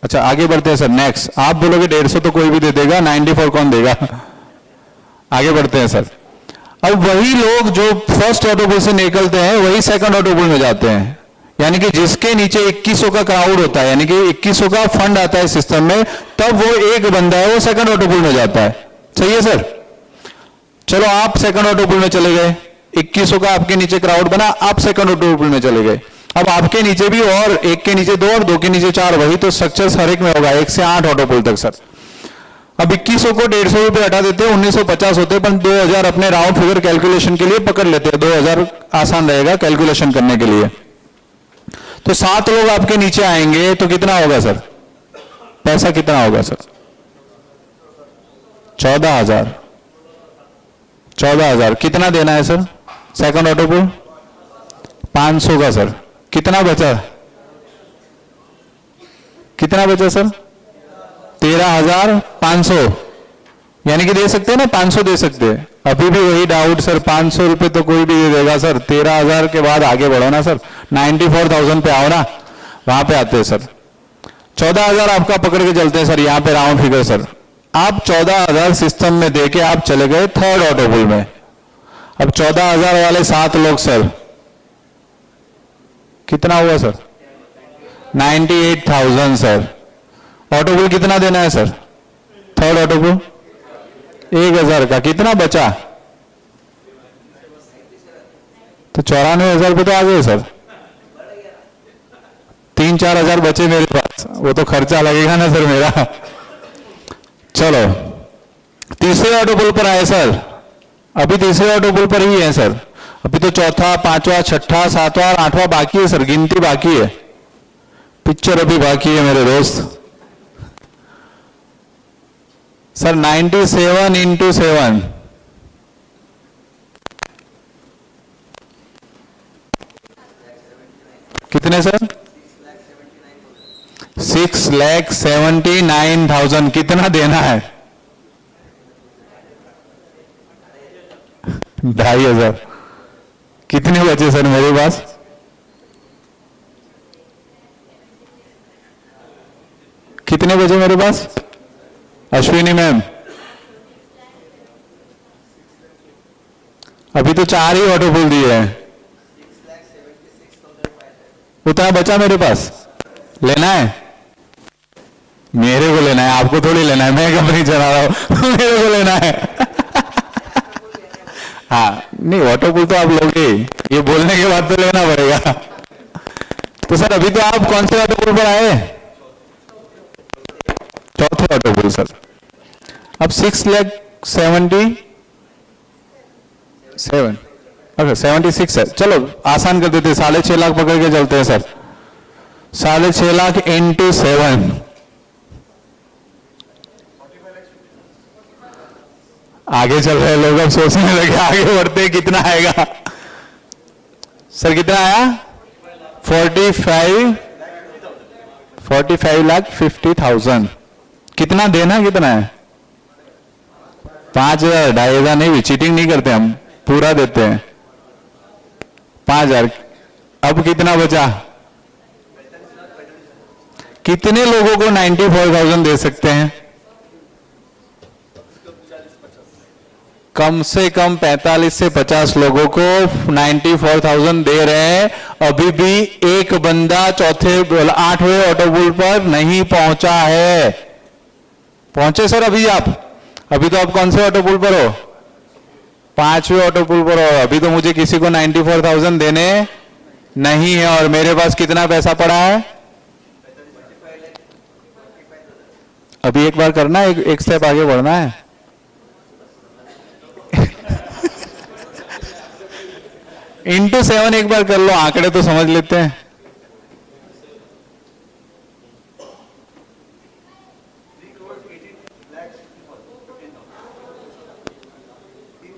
अच्छा आगे बढ़ते हैं सर, नेक्स्ट। आप बोलोगे 150 तो कोई भी दे देगा, 94 कौन देगा? आगे बढ़ते हैं सर। अब वही लोग जो फर्स्ट ऑटो पुल से निकलते हैं वही सेकंड ऑटो पुल में जाते हैं, यानी कि जिसके नीचे 2100 का क्राउड होता है, यानी कि 2100 का फंड आता है सिस्टम में, तब वो एक बंदा है वो सेकंड ऑटो पुल में जाता है। सही है सर? चलो आप सेकंड ऑटो पुल में चले गए, 2100 का आपके नीचे क्राउड बना, आप सेकंड ऑटो पुल में चले गए। अब आपके नीचे भी और एक के नीचे दो और दो के नीचे चार, वही तो स्ट्रक्चर हर एक में होगा, 1 से 8 ऑटो पुल तक सर। अब 2100 को 150 रुपए हटा देते हैं, 1950 होते हैं, पर 2000 अपने राउंड फिगर कैलकुलेशन के लिए पकड़ लेते हैं, 2000 आसान रहेगा कैलकुलेशन करने के लिए। तो 7 लोग आपके नीचे आएंगे तो कितना होगा सर? पैसा कितना होगा सर? 14,000। 14,000 कितना देना है सर? सेकंड ऑटो पुल 500 का सर। कितना बचा? कितना बचा सर? 13,500, यानी कि दे सकते हैं ना, 500 दे सकते हैं। अभी भी वही डाउट सर, 500 रुपए तो कोई भी दे देगा सर। 13,000 के बाद आगे बढ़ो ना सर, 94,000 पे आओ ना, वहां पे आते हैं सर। 14,000 आपका पकड़ के चलते हैं सर, यहां पे राउंड फिगर सर। आप 14,000 सिस्टम में देके आप चले गए थर्ड ऑटो पुल में। अब 14,000 वाले 7 लोग सर, कितना हुआ सर? 98,000 सर। ऑटो पुल कितना देना है सर? थर्ड ऑटो पुल 1,000 का, कितना बचा? तो 94,000 रुपये तो आ गए सर। 3-4 हजार बचे मेरे पास, वो तो खर्चा लगेगा ना सर मेरा। चलो तीसरे ऑटो पुल पर आए सर, अभी तीसरे ऑटो पुल पर ही है सर। अभी तो चौथा, पांचवा, छठा, सातवां और आठवां बाकी है सर, गिनती बाकी है, पिक्चर अभी बाकी है मेरे दोस्त। सर 97 इंटू 7 कितने सर? 6,79,000। कितना देना है? 2,500। कितने बचे सर मेरे पास? कितने बचे मेरे पास? अश्विनी मैम अभी तो 4 ही ऑटो पुल दिए हैं, उतना बचा मेरे पास। लेना है? मेरे को लेना है, आपको थोड़ी लेना है, मैं कंपनी चला रहा हूं मेरे को लेना है। हाँ नहीं, ऑटो पुल तो आप लोगे, ये बोलने के बाद तो लेना पड़ेगा। तो सर अभी तो आप कौन से ऑटो पुल पर आए? चौथे ऑटो पुल सर। अब 6,77,000 ओके 76 है। चलो आसान कर देते, 6.5 लाख पकड़ के चलते हैं सर। 6.5 लाख इंटू 7, आगे चल रहे लोग अब सोचने लगे, आगे बढ़ते कितना आएगा सर? कितना आया? 45,50,000। कितना देना कितना है? 5,000, 2,500 नहीं, चीटिंग नहीं करते हम, पूरा देते हैं 5,000। अब कितना बचा? कितने लोगों को 94,000 दे सकते हैं? कम से कम 45 से 50 लोगों को 94,000 दे रहे हैं। अभी भी एक बंदा 8वें ऑटो पुल पर नहीं पहुंचा है। पहुंचे सर अभी आप? अभी तो आप कौन से ऑटो पुल पर हो? 5वें ऑटो पुल पर हो, अभी तो मुझे किसी को 94,000 देने नहीं है और मेरे पास कितना पैसा पड़ा है। अभी एक बार करना है, एक स्टेप आगे बढ़ना है। इंटू 7 एक बार कर लो, आंकड़े तो समझ लेते हैं।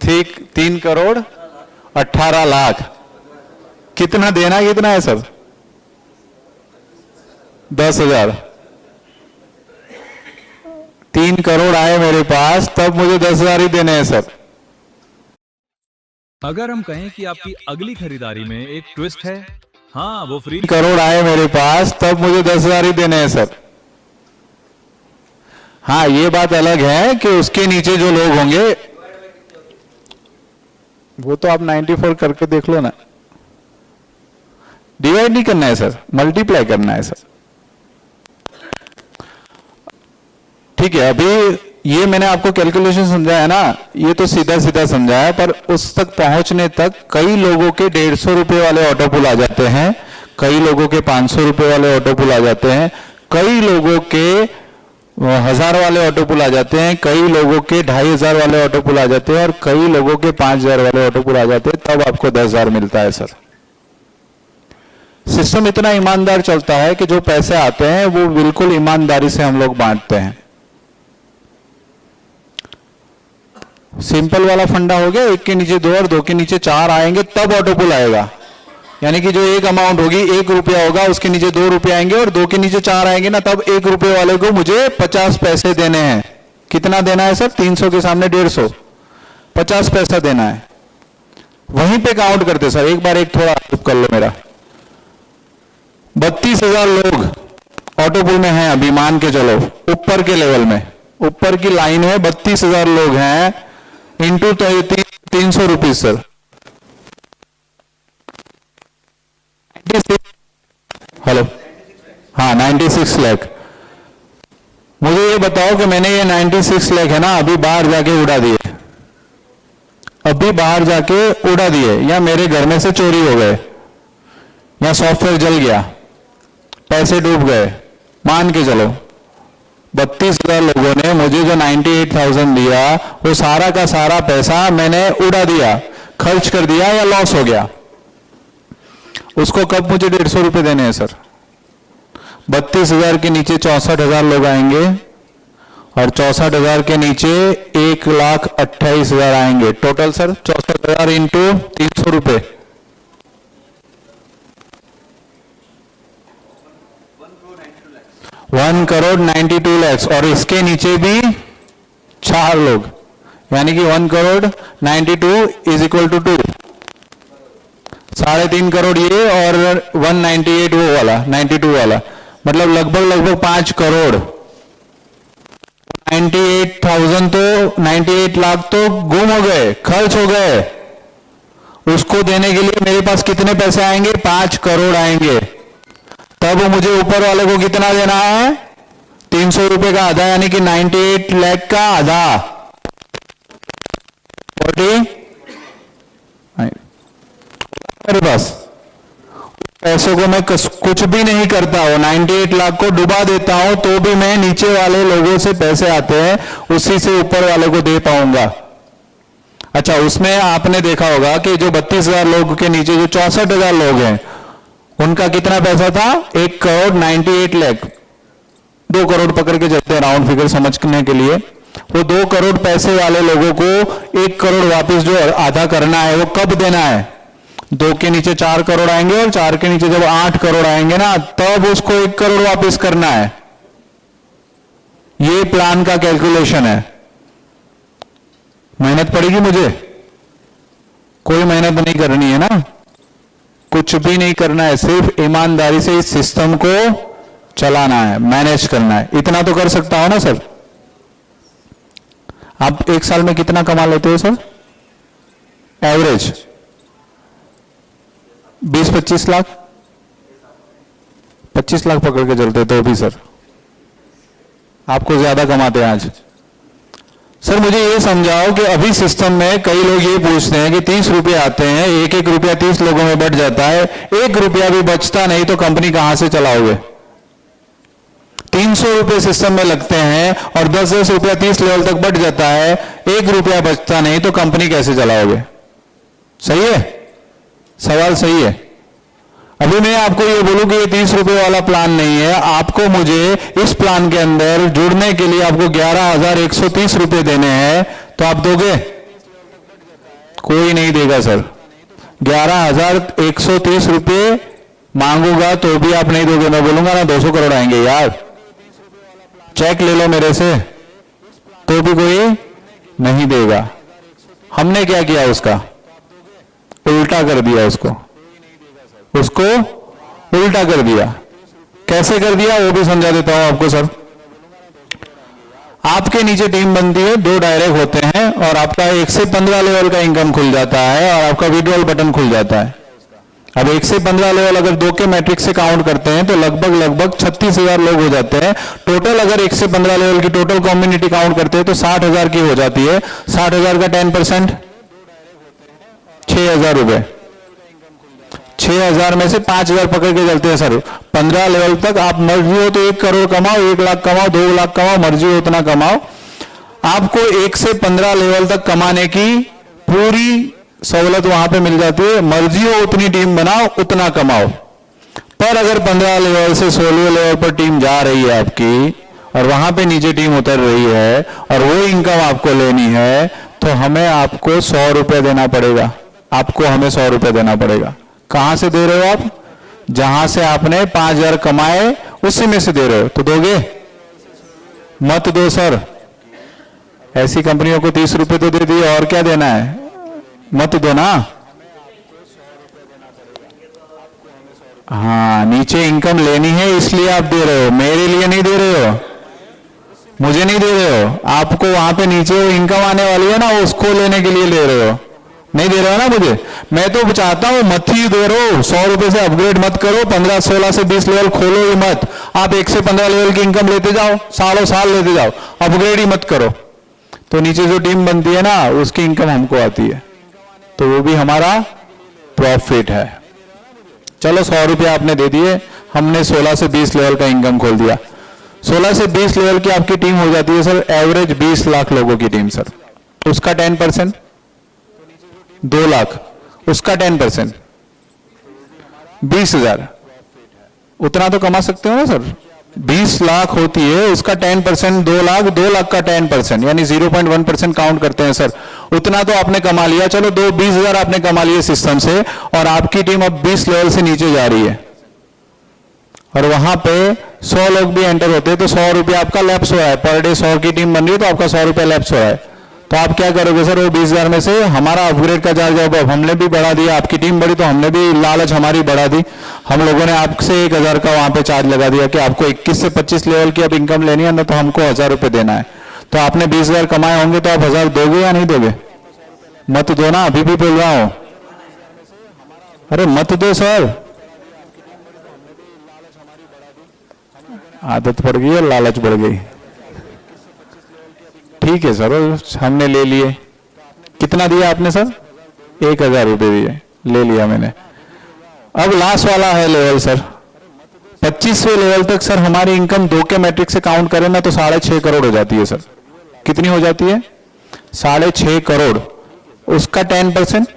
ठीक, 3,18,00,000 कितना देना, कितना है सब? 10,000। 3 करोड़ आए मेरे पास, तब मुझे 10,000 ही देने हैं सर। अगर हम कहें कि आपकी अगली खरीदारी में एक ट्विस्ट है, हाँ वो फ्री। 3 करोड़ आए मेरे पास, तब मुझे 10,000 ही देने हैं सर। हाँ, ये बात अलग है कि उसके नीचे जो लोग होंगे, वो तो आप 94 करके देख लो ना। डिवाइड नहीं करना है सर, मल्टीप्लाई करना है सर। ठीक है, अभी ये मैंने आपको कैलकुलेशन समझाया ना, ये तो सीधा सीधा समझाया, पर उस तक पहुंचने तक कई लोगों के 150 रुपए वाले ऑटो पुल आ जाते हैं, कई लोगों के 500 रुपए वाले ऑटो पुल आ जाते हैं, कई लोगों के 1000 वाले ऑटो पुल आ जाते हैं, कई लोगों के 2,500 वाले ऑटो पुल आ जाते हैं और कई लोगों के 5,000 वाले ऑटो पुल आ जाते हैं, तब आपको 10,000 मिलता है सर। सिस्टम इतना ईमानदार चलता है कि जो पैसे आते हैं वो बिल्कुल ईमानदारी से हम लोग बांटते हैं। सिंपल वाला फंडा हो गया, एक के नीचे 2 और 2 के नीचे 4 आएंगे तब ऑटो पुल आएगा। यानी कि जो एक अमाउंट होगी, 1 रुपया होगा, उसके नीचे 2 रुपये आएंगे और 2 के नीचे 4 आएंगे ना, तब 1 रुपये वाले को मुझे 50 पैसे देने हैं। कितना देना है सर? 300 के सामने 150, 50 पैसा देना है। वहीं पे काउंट करते सर, एक बार एक थोड़ा हेल्प कर लो मेरा। 32,000 लोग ऑटो पुल में हैं अभी, मान के चलो ऊपर के लेवल में, ऊपर की लाइन है 32,000 लोग हैं, इंटू 300 रुपीज सर। हेलो, हाँ 96 लाख। मुझे ये बताओ कि मैंने ये 96 लाख है ना, अभी बाहर जाके उड़ा दिए, अभी बाहर जाके उड़ा दिए, या मेरे घर में से चोरी हो गए, या सॉफ्टवेयर जल गया, पैसे डूब गए, मान के चलो 32,000 लोगों ने मुझे जो 98,000 दिया, वो सारा का सारा पैसा मैंने उड़ा दिया, खर्च कर दिया या लॉस हो गया। उसको कब मुझे 150 रुपए देने हैं सर? 32,000 के नीचे 64,000 लोग आएंगे और 64,000 के नीचे 1,28,000 आएंगे। टोटल सर 64,000 इंटू 300 रुपए, 1,92 लाख। और इसके नीचे भी 4 लोग, यानी कि 1,92 इज इक्वल टू 2, 3.5 करोड़ ये और 198 वो वाला, 92 वाला, मतलब लगभग 5 करोड़। 98,000 तो 98 लाख तो गुम हो गए, खर्च हो गए। उसको देने के लिए मेरे पास कितने पैसे आएंगे? 5 करोड़ आएंगे। तब मुझे ऊपर वाले को कितना देना है? 300 रुपए का आधा, यानी कि 98 लाख का आधा, 40। मेरे पास पैसों को मैं कुछ भी नहीं करता हूं, 98 लाख को डुबा देता हूं, तो भी मैं नीचे वाले लोगों से पैसे आते हैं, उसी से ऊपर वाले को दे पाऊंगा। अच्छा, उसमें आपने देखा होगा कि जो 32,000 लोग के नीचे जो 64,000 लोग हैं, उनका कितना पैसा था? 1,98 लाख। 2 करोड़ पकड़ के चलते हैं राउंड फिगर समझने के लिए। वो 2 करोड़ पैसे वाले लोगों को 1 करोड़ वापस जो आधा करना है, वो कब देना है? 2 के नीचे 4 करोड़ आएंगे और 4 के नीचे जब 8 करोड़ आएंगे ना, तब उसको 1 करोड़ वापस करना है। ये प्लान का कैलकुलेशन है। मेहनत पड़ेगी मुझे? कोई मेहनत नहीं करनी है ना, कुछ भी नहीं करना है, सिर्फ ईमानदारी से इस सिस्टम को चलाना है, मैनेज करना है। इतना तो कर सकता हो ना सर? आप एक साल में कितना कमा लेते हो सर एवरेज? 20-25 लाख, 25 लाख पकड़ के चलते तो भी सर आपको ज्यादा कमाते हैं आज। सर मुझे ये समझाओ कि अभी सिस्टम में कई लोग ये पूछते हैं कि 30 रुपए आते हैं, एक एक रुपया 30 लोगों में बट जाता है, 1 रुपया भी बचता नहीं तो कंपनी कहां से चलाओगे? 300 रुपए सिस्टम में लगते हैं और 10-10 रुपया 30 लेवल तक बढ़ जाता है, 1 रुपया बचता नहीं तो कंपनी कैसे चलाओगे? सही है, सवाल सही है। अभी मैं आपको ये बोलूं कि ये 30 रुपए वाला प्लान नहीं है, आपको मुझे इस प्लान के अंदर जुड़ने के लिए आपको 11,130 रुपए देने हैं, तो आप दोगे? कोई नहीं देगा सर। 11,130 रुपए मांगूंगा तो भी आप नहीं दोगे। मैं बोलूंगा ना 200 करोड़ आएंगे यार, चेक ले लो मेरे से, तो भी कोई नहीं देगा। हमने क्या किया? उसका उल्टा कर दिया, उसको उल्टा कर दिया। कैसे कर दिया वो भी समझा देता हूं आपको सर। आपके नीचे टीम बनती है, 2 डायरेक्ट होते हैं और आपका 1 से 15 लेवल का इनकम खुल जाता है और आपका विड्रॉल बटन खुल जाता है। अब 1 से 15 लेवल अगर 2 के मैट्रिक्स से काउंट करते हैं तो लगभग 36,000 लोग हो जाते हैं टोटल। अगर 1 से 15 लेवल की टोटल कम्युनिटी काउंट करते हैं तो 60,000 की हो जाती है। 60,000 का 10% 6,000 रुपए। 6,000 में से 5,000 पकड़ के चलते हैं सर। 15 लेवल तक आप मर्जी हो तो 1 करोड़ कमाओ, 1 लाख कमाओ, 2 लाख कमाओ, मर्जी हो उतना कमाओ। आपको 1 से 15 लेवल तक कमाने की पूरी सहूलत वहां पे मिल जाती है। मर्जी हो उतनी टीम बनाओ, उतना कमाओ। पर अगर 15 लेवल से 16 लेवल पर टीम जा रही है आपकी और वहां पे नीचे टीम उतर रही है और वो इनकम आपको लेनी है तो हमें आपको 100 रुपए देना पड़ेगा। आपको हमें 100 रुपए देना पड़ेगा। कहां से दे रहे हो आप? जहां से आपने 5,000 कमाए उसी में से दे रहे हो, तो दोगे? मत दो सर। ऐसी कंपनियों को 30 रुपए तो दे दिए, और क्या देना है? मत दो ना। हाँ, नीचे इनकम लेनी है इसलिए आप दे रहे हो, मेरे लिए नहीं दे रहे हो, मुझे नहीं दे रहे हो। आपको वहां पे नीचे वो इनकम आने वाली है ना, उसको लेने के लिए ले रहे हो। नहीं दे रहे हो ना मुझे। मैं तो चाहता हूं मत ही दे रहे हो। 100 रुपए से अपग्रेड मत करो, 15, 16 से 20 लेवल खोलो ही मत। आप 1 से 15 लेवल की इनकम लेते जाओ, सालों साल लेते जाओ, अपग्रेड ही मत करो। तो नीचे जो टीम बनती है ना उसकी इनकम हमको आती है, तो वो भी हमारा प्रॉफिट है। चलो 100 रुपया आपने दे दिए, हमने 16 से 20 लेवल का इनकम खोल दिया। 16 से 20 लेवल की आपकी टीम हो जाती है सर एवरेज 20 लाख लोगों की टीम सर। उसका 10% 2 लाख, उसका 10% 20,000, उतना तो कमा सकते हो ना सर। 20 लाख होती है, उसका 10% 2 लाख, 2 लाख का 10% यानी 0.1% काउंट करते हैं सर। उतना तो आपने कमा लिया। चलो 20,000 आपने कमा लिए सिस्टम से और आपकी टीम अब 20 लेवल से नीचे जा रही है और वहां पे 100 लोग भी एंटर होते हैं तो 100 रुपया आपका लैप्स हो रहा है। पर डे 100 की टीम बन रही है तो आपका 100 रुपया लैप्स हो रहा है। तो आप क्या करोगे सर? वो 20,000 में से हमारा अपग्रेड का चार्ज अब हमने भी बढ़ा दिया, आपकी टीम बढ़ी तो हमने भी लालच हमारी बढ़ा दी। हम लोगों ने आपसे 1,000 का वहां पे चार्ज लगा दिया कि आपको 21 से 25 लेवल की अब इनकम लेनी है ना, तो हमको 1,000 रुपए देना है। तो आपने 20,000 कमाए होंगे तो आप 1,000 दोगे या नहीं दोगे? मत दो ना, अभी भी बोल रहा हूं। अरे मत दो सर, आदत पड़ गई है, लालच बढ़ गई। ठीक है सर, हमने ले लिए। कितना दिया आपने सर? 1,000 रुपए दिए, ले लिया मैंने। अब लास्ट वाला है लेवल सर, 25वें लेवल तक सर हमारी इनकम 2 के मैट्रिक से काउंट करें ना तो 6.5 करोड़ हो जाती है सर। कितनी हो जाती है? 6.5 करोड़। उसका 10%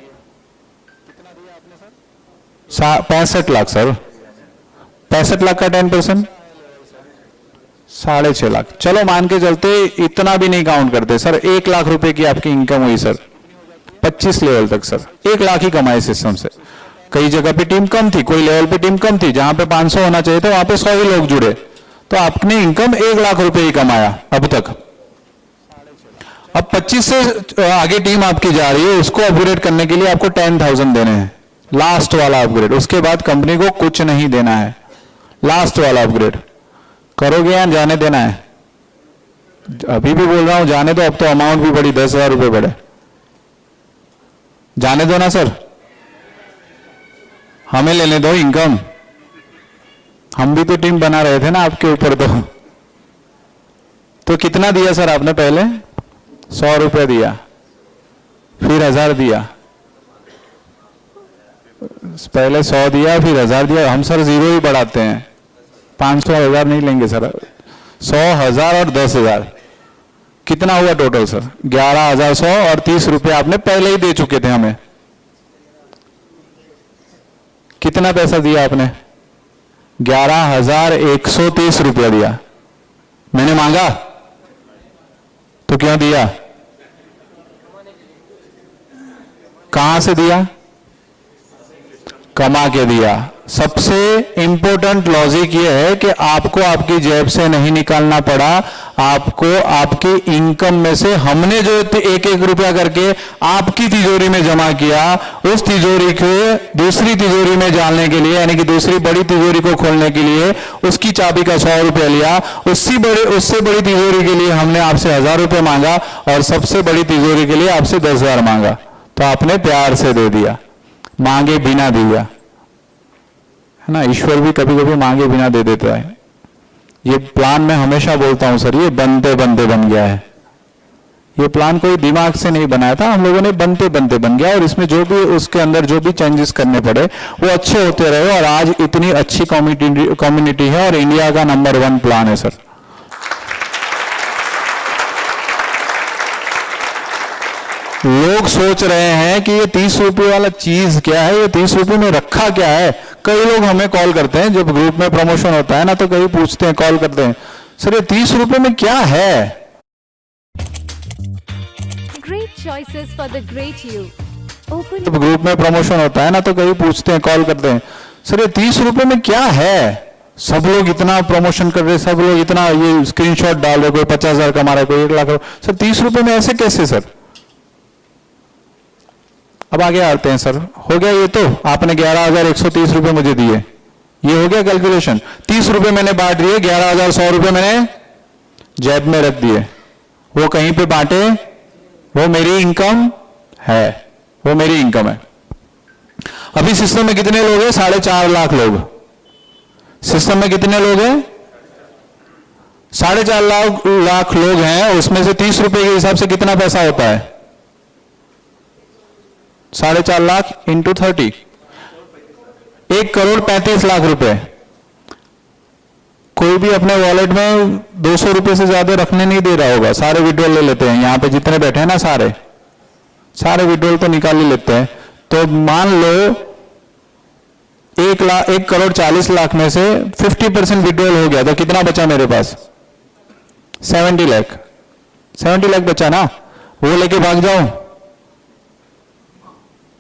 65 लाख सर। 65 लाख का 10% 6.5 लाख। चलो मान के चलते इतना भी नहीं काउंट करते सर, 1 लाख रुपए की आपकी इनकम हुई सर 25 लेवल तक सर। 1 लाख ही कमाए सिस्टम से। कई जगह पे टीम कम थी, कोई लेवल पे टीम कम थी, जहां पे 500 होना चाहिए था वहां पे 100 ही लोग जुड़े, तो आपने इनकम 1 लाख रुपए ही कमाया अब तक। अब 25 से आगे टीम आपकी जा रही है, उसको अपग्रेड करने के लिए आपको 10,000 देने हैं, लास्ट वाला अपग्रेड। उसके बाद कंपनी को कुछ नहीं देना है, लास्ट वाला अपग्रेड करोगे या जाने देना है? अभी भी बोल रहा हूं जाने दो। अब तो अमाउंट भी बढ़ी, 10,000 रुपए बढ़े, जाने दो ना सर। हमें लेने दो इनकम, हम भी तो टीम बना रहे थे ना आपके ऊपर। तो कितना दिया सर आपने पहले? 100 रुपये दिया, फिर 1000 दिया, पहले 100 दिया फिर 1000 दिया। हम सर जीरो ही बढ़ाते हैं, 500 1000 नहीं लेंगे सर। 100, 1000 और 10,000 कितना हुआ टोटल सर? 11,100 और 30 रुपये आपने पहले ही दे चुके थे हमें। कितना पैसा दिया आपने? 11,130 रुपया दिया। मैंने मांगा तो क्यों दिया? कहां से दिया? कमा के दिया। सबसे इंपॉर्टेंट लॉजिक यह है कि आपको आपकी जेब से नहीं निकालना पड़ा, आपको आपकी इनकम में से हमने जो एक एक रुपया करके आपकी तिजोरी में जमा किया, उस तिजोरी को दूसरी तिजोरी में डालने के लिए, यानी कि दूसरी बड़ी तिजोरी को खोलने के लिए उसकी चाबी का 100 रुपया लिया। उससे बड़ी तिजोरी के लिए हमने आपसे 1000 रुपये मांगा और सबसे बड़ी तिजोरी के लिए आपसे 10,000 मांगा। तो आपने प्यार से दे दिया, मांगे बिना दिया, है ना। ईश्वर भी कभी कभी मांगे बिना दे देता है। ये प्लान मैं हमेशा बोलता हूं सर, ये बनते बनते बन गया है। ये प्लान कोई दिमाग से नहीं बनाया था, हम लोगों ने बनते बनते बन गया। और इसमें जो भी उसके अंदर जो भी चेंजेस करने पड़े वो अच्छे होते रहे और आज इतनी अच्छी कम्युनिटी है और इंडिया का नंबर 1 प्लान है सर। लोग सोच रहे हैं कि ये 30 रुपये वाला चीज क्या है, ये 30 रुपये में रखा क्या है। कई लोग हमें कॉल करते हैं, जब ग्रुप में प्रमोशन होता है ना, तो कई पूछते हैं, कॉल करते हैं, सर ये 30 रुपये में क्या है। Great choices for the great you. Open जब ग्रुप में प्रमोशन होता है ना, तो कई पूछते हैं, कॉल करते हैं, सर ये 30 रुपये में क्या है। सब लोग इतना प्रमोशन कर रहे हैं, सब लोग इतना ये स्क्रीनशॉट डाल रहे, कोई 50,000 कमा रहा है, कोई 1 लाख। सर 30 रुपये में ऐसे कैसे सर। अब आगे आते हैं सर। हो गया ये, तो आपने 11,130 रुपये मुझे दिए, ये हो गया कैलकुलेशन। 30 रुपये मैंने बांट दिए, 11,100 रुपये मैंने जेब में रख दिए। वो कहीं पे बांटे, वो मेरी इनकम है, वो मेरी इनकम है। अभी सिस्टम में कितने लोग हैं? 4.5 लाख लोग। सिस्टम में कितने लोग हैं? 4.5 लाख लोग हैं। उसमें से 30 रुपये के हिसाब से कितना पैसा होता है? 4.5 लाख इंटू 30, 1,35,00,000 रुपए। कोई भी अपने वॉलेट में 200 रुपए से ज्यादा रखने नहीं दे रहा होगा, सारे विड्रॉल ले लेते हैं। यहां पे जितने बैठे हैं ना, सारे विड्रॉल तो निकाल ही लेते हैं। तो मान लो 1,40,00,000 में से 50% विड्रॉल हो गया, तो कितना बचा मेरे पास? 70 लाख। 70 लाख बचा ना, वो लेके भाग जाऊं,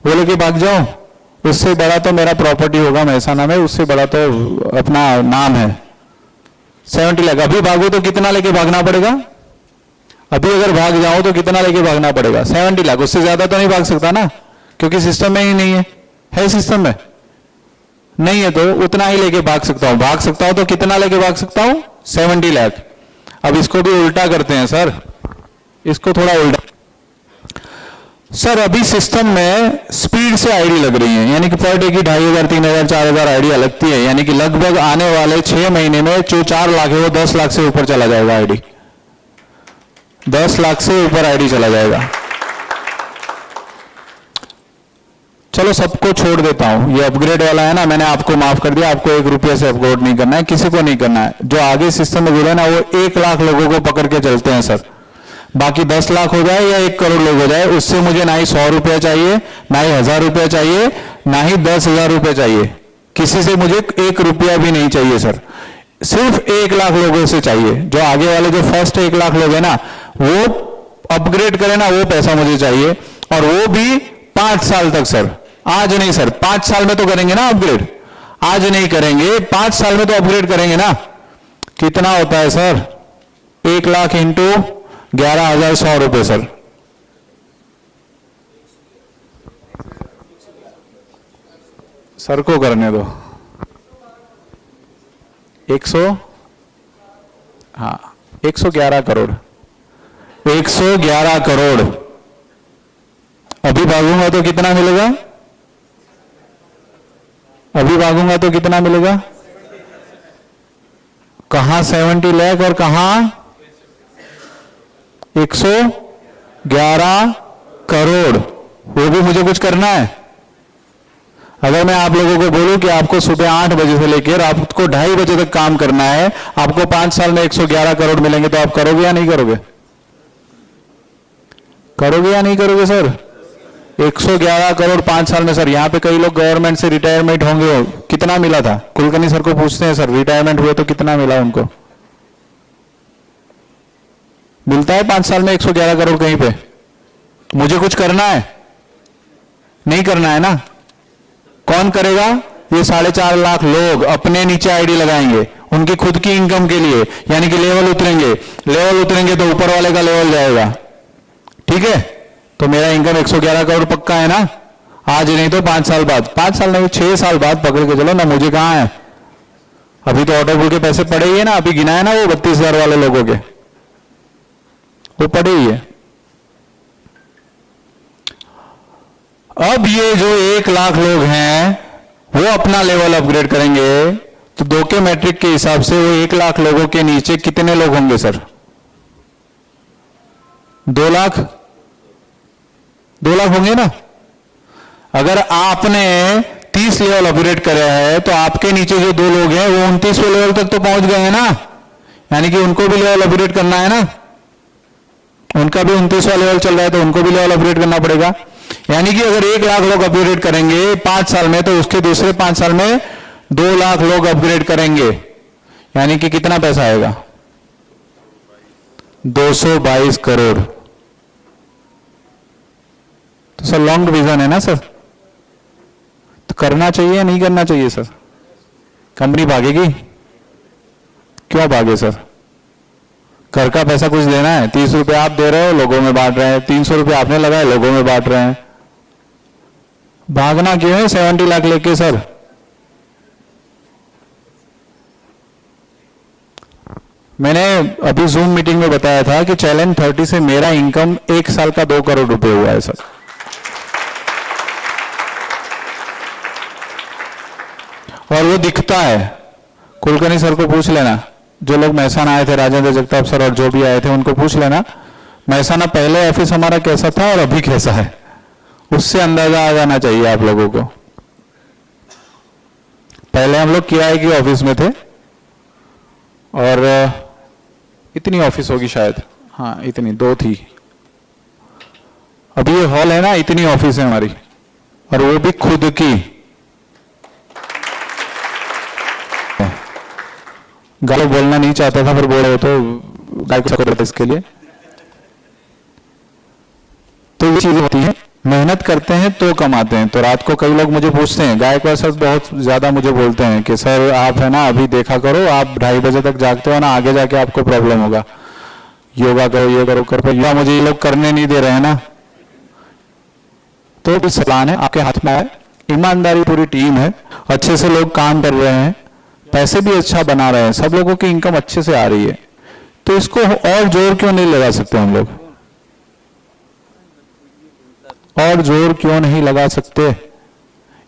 वो लेके भाग जाओ। उससे बड़ा तो मेरा प्रॉपर्टी होगा महसाना में, उससे बड़ा तो अपना नाम है। 70 लाख। अभी भागो तो कितना लेके भागना पड़ेगा? अभी अगर भाग जाओ तो कितना लेके भागना पड़ेगा? 70 लाख। उससे ज्यादा तो नहीं भाग सकता ना, क्योंकि सिस्टम में ही नहीं है। है सिस्टम में नहीं है, तो उतना ही लेके भाग सकता हूं। भाग सकता हूं तो कितना लेके भाग सकता हूं? 70 लाख। अब इसको भी उल्टा करते हैं सर, इसको थोड़ा उल्टा। सर अभी सिस्टम में स्पीड से आईडी लग रही है, यानी कि पर डे की 2,500, 3,000, 4,000 आईडिया लगती है। यानी कि लगभग आने वाले 6 महीने में जो 4 लाख है वो 10 लाख से ऊपर चला जाएगा आईडी। 10 लाख से ऊपर आईडी चला जाएगा। चलो सबको छोड़ देता हूं, ये अपग्रेड वाला है ना, मैंने आपको माफ कर दिया। आपको 1 रुपये से अपग्रेड नहीं करना है, किसी को नहीं करना है। जो आगे सिस्टम में जुड़े ना, वो 1 लाख लोगों को पकड़ के चलते हैं सर। बाकी 10 लाख हो जाए या 1 करोड़ लोग हो जाए, उससे मुझे ना ही 100 रुपया चाहिए, ना ही 1000 रुपया चाहिए, ना ही 10,000 रुपये चाहिए। किसी से मुझे 1 रुपया भी नहीं चाहिए सर। सिर्फ 1 लाख लोगों से चाहिए। जो आगे वाले जो फर्स्ट 1 लाख लोग हैं ना, वो अपग्रेड करें ना, वो पैसा मुझे चाहिए। और वो भी 5 साल तक सर। आज नहीं सर, 5 साल में तो करेंगे ना अपग्रेड। आज नहीं करेंगे, 5 साल में तो अपग्रेड करेंगे ना। कितना होता है सर? 1 लाख इंटू 11,100 रुपये सर। सर को करने दो। 111 करोड़। 111 करोड़। अभी भागूंगा तो कितना मिलेगा? अभी भागूंगा तो कितना मिलेगा? कहां 70 लाख और कहां 100 11 करोड़, वो भी मुझे कुछ करना है। अगर मैं आप लोगों को बोलूं कि आपको सुबह 8 बजे से लेकर रात को 2:30 बजे तक काम करना है, आपको 5 साल में 111 करोड़ मिलेंगे, तो आप करोगे या नहीं करोगे? करोगे या नहीं करोगे सर? 111 करोड़ 5 साल में सर। यहां पे कई लोग गवर्नमेंट से रिटायरमेंट होंगे, कितना मिला था? कुलकर्णी सर को पूछते हैं, सर रिटायरमेंट हुए तो कितना मिला उनको? मिलता है 5 साल में 111 करोड़ कहीं पे? मुझे कुछ करना है? नहीं करना है ना? कौन करेगा? ये 4.5 लाख लोग अपने नीचे आईडी लगाएंगे, उनकी खुद की इनकम के लिए, यानी कि लेवल उतरेंगे तो ऊपर वाले का लेवल जाएगा। ठीक है, तो मेरा इनकम 111 करोड़ पक्का है ना? आज नहीं तो 5 साल बाद, 5 साल नहीं 6 साल बाद पकड़ के चलो ना। मुझे कहां है अभी? तो ऑटो बुल के पैसे पड़े ही है ना, अभी गिना है ना वो 32,000 वाले लोगों के, वो पड़े ही है। अब ये जो 1 लाख लोग हैं वो अपना लेवल अपग्रेड करेंगे, तो 2 के मैट्रिक के हिसाब से वो 1 लाख लोगों के नीचे कितने लोग होंगे सर? 2 लाख होंगे ना। अगर आपने 30 लेवल अपग्रेड करे है तो आपके नीचे जो 2 लोग हैं वो 29वें लेवल तक तो पहुंच गए हैं ना, यानी कि उनको भी लेवल अपग्रेड करना है ना। उनका भी 29वां लेवल चल रहा है तो उनको भी लेवल अपग्रेड करना पड़ेगा। यानी कि अगर 1 लाख लोग अपग्रेड करेंगे 5 साल में, तो उसके दूसरे 5 साल में 2 लाख लोग अपग्रेड करेंगे, यानी कि कितना पैसा आएगा? 222 करोड़। तो सर लॉन्ग विजन है ना सर, तो करना चाहिए या नहीं करना चाहिए सर? कंपनी भागेगी? क्यों भागे सर? कर का पैसा कुछ देना है, 30 रुपए आप दे रहे हो, लोगों में बांट रहे हैं, 300 रुपए आपने लगाए, लोगों में बांट रहे हैं। भागना क्यों है 70 लाख लेके सर? मैंने अभी जूम मीटिंग में बताया था कि चैलेंज 30 से मेरा इनकम 1 साल का 2 करोड़ रुपए हुआ है सर। और वो दिखता है, कुलकर्णी सर को पूछ लेना, जो लोग महसाना आए थे, राजेंद्र जगताप सर और जो भी आए थे उनको पूछ लेना, महसाना पहले ऑफिस हमारा कैसा था और अभी कैसा है, उससे अंदाजा आ जाना चाहिए आप लोगों को। पहले हम लोग किराए की ऑफिस में थे और इतनी ऑफिस होगी शायद, हाँ इतनी 2 थी। अभी ये हॉल है ना, इतनी ऑफिस है हमारी, और वो भी खुद की। गाली बोलना नहीं चाहता था, पर बोले तो गाय को करता इसके लिए। तो ये चीजें होती है, मेहनत करते हैं तो कमाते हैं। तो रात को कई लोग मुझे पूछते हैं, गायकवाड़ सर बहुत ज्यादा मुझे बोलते हैं कि सर आप है ना अभी देखा करो, आप 2:30 बजे तक जागते हो ना, आगे जाके आपको प्रॉब्लम होगा, योगा करो, ये करो, कर योगा मुझे ये लोग करने नहीं दे रहे हैं ना। तो भी सलाह है, आपके हाथ में है, ईमानदारी पूरी टीम है, अच्छे से लोग काम कर रहे हैं, पैसे भी अच्छा बना रहे हैं, सब लोगों की इनकम अच्छे से आ रही है, तो इसको और जोर क्यों नहीं लगा सकते हम लोग? और जोर क्यों नहीं लगा सकते?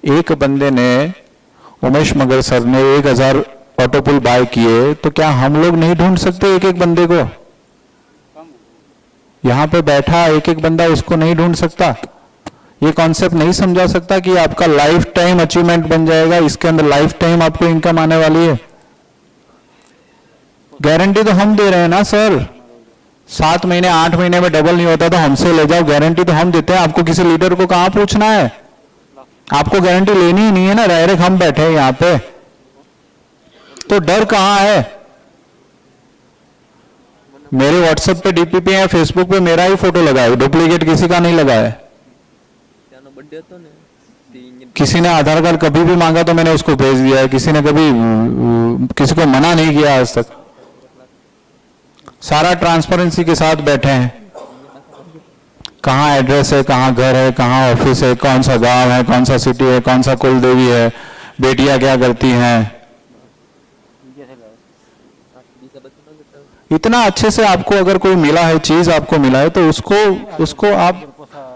एक बंदे ने, उमेश मगर सर ने 1000 ऑटो पुल बाय किए, तो क्या हम लोग नहीं ढूंढ सकते एक एक बंदे को? यहां पे बैठा एक एक बंदा उसको नहीं ढूंढ सकता? ये कॉन्सेप्ट नहीं समझा सकता कि आपका लाइफ टाइम अचीवमेंट बन जाएगा, इसके अंदर लाइफ टाइम आपको इनकम आने वाली है। गारंटी तो हम दे रहे हैं ना सर, 7 महीने 8 महीने में डबल नहीं होता तो हमसे ले जाओ, गारंटी तो हम देते हैं। आपको किसी लीडर को कहां पूछना है? आपको गारंटी लेनी ही नहीं है ना, डायरेक्ट हम बैठे हैं यहां पे, तो डर कहां है? मेरे व्हाट्सएप पे डीपी या फेसबुक पे मेरा ही फोटो लगा है, डुप्लीकेट किसी का नहीं लगा है। किसी ने आधार कार्ड कभी भी मांगा तो मैंने उसको भेज दिया है, किसी ने कभी किसी को मना नहीं किया आज तक। सारा ट्रांसपेरेंसी के साथ बैठे हैं, कहाँ एड्रेस है, कहाँ घर है, कहाँ ऑफिस है, कौन सा गांव है, कौन सा सिटी है, कौन सा कुल देवी है, बेटियां क्या करती हैं, इतना अच्छे से आपको अगर कोई मिला है, चीज आपको मिला है, तो उसको आप,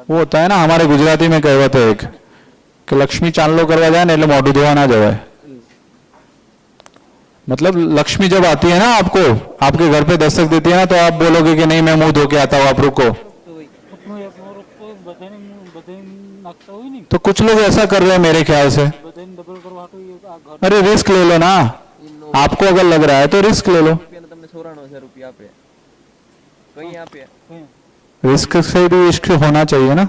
वो होता है ना हमारे गुजराती में कहावत है एक कि लक्ष्मी चांदलो करवा जाए ना એટલે મોઢું ધોવા ना जाए। मतलब लक्ष्मी जब आती है ना, आपको आपके घर पे दस्तक देती है ना, तो आप बोलोगे कि नहीं मैं मुंह धो के आता हूं, आप रुको, तो कुछ लोग ऐसा कर रहे हैं मेरे ख्याल से। अरे रिस्क ले लो ना, आपको अगर लग रहा है तो रिस्क ले लो। रिस्क से भी इश्क होना चाहिए ना।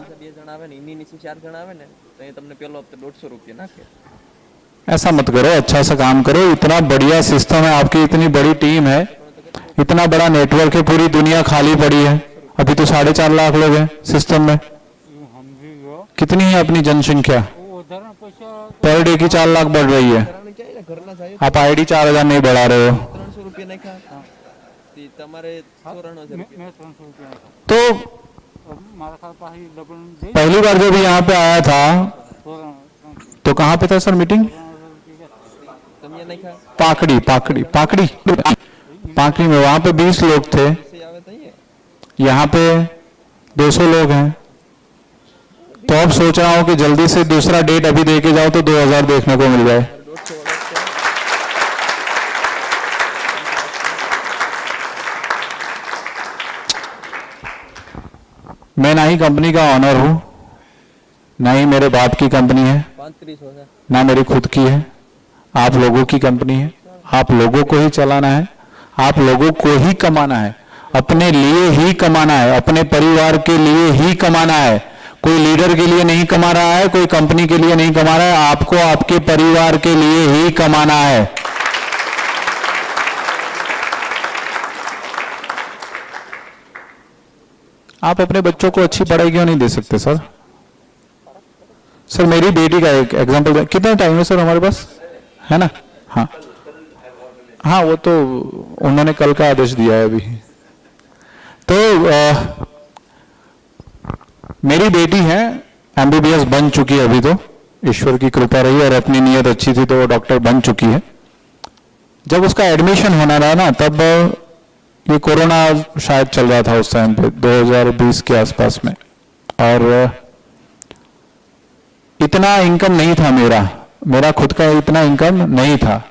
ऐसा मत करो, अच्छा सा काम करो। इतना बढ़िया सिस्टम है आपकी, इतनी बड़ी टीम है, इतना बड़ा नेटवर्क है, पूरी दुनिया खाली पड़ी है। अभी तो 4.5 लाख लोग हैं सिस्टम में। कितनी है अपनी जनसंख्या? पर डे की 4 लाख बढ़ रही है। आप आईडी 4000 नहीं बढ़ा रहे हो। तो पहली बार जब यहाँ पे आया था तो कहाँ पे था सर मीटिंग? पाकड़ी पाकड़ी पाकड़ी पाकड़ी में, वहां पे 20 लोग थे, यहाँ पे 200 लोग हैं। तो अब सोच रहा हूं कि जल्दी से दूसरा डेट अभी दे के जाओ तो 2000 देखने को मिल जाए। मैं ना ही कंपनी का ऑनर हूं, ना ही मेरे बाप की कंपनी है, ना मेरी खुद की है। आप लोगों की कंपनी है, आप लोगों को ही चलाना है, आप लोगों को ही कमाना है, अपने लिए ही कमाना है, अपने परिवार के लिए ही कमाना है। कोई लीडर के लिए नहीं कमा रहा है, कोई कंपनी के लिए नहीं कमा रहा है, आपको आपके परिवार के लिए ही कमाना है। आप अपने बच्चों को अच्छी पढ़ाई क्यों नहीं दे सकते सर? सर मेरी बेटी का एक एग्जांपल, कितना टाइम है सर हमारे पास, है ना? हाँ हाँ, वो तो उन्होंने कल का आदेश दिया है अभी। तो मेरी बेटी है, एमबीबीएस बन चुकी है अभी, तो ईश्वर की कृपा रही और अपनी नीयत अच्छी थी तो वो डॉक्टर बन चुकी है। जब उसका एडमिशन होना रहा ना, तब ये कोरोना शायद चल रहा था उस टाइम पे, 2020 के आसपास में, और इतना इनकम नहीं था मेरा खुद का इतना इनकम नहीं था।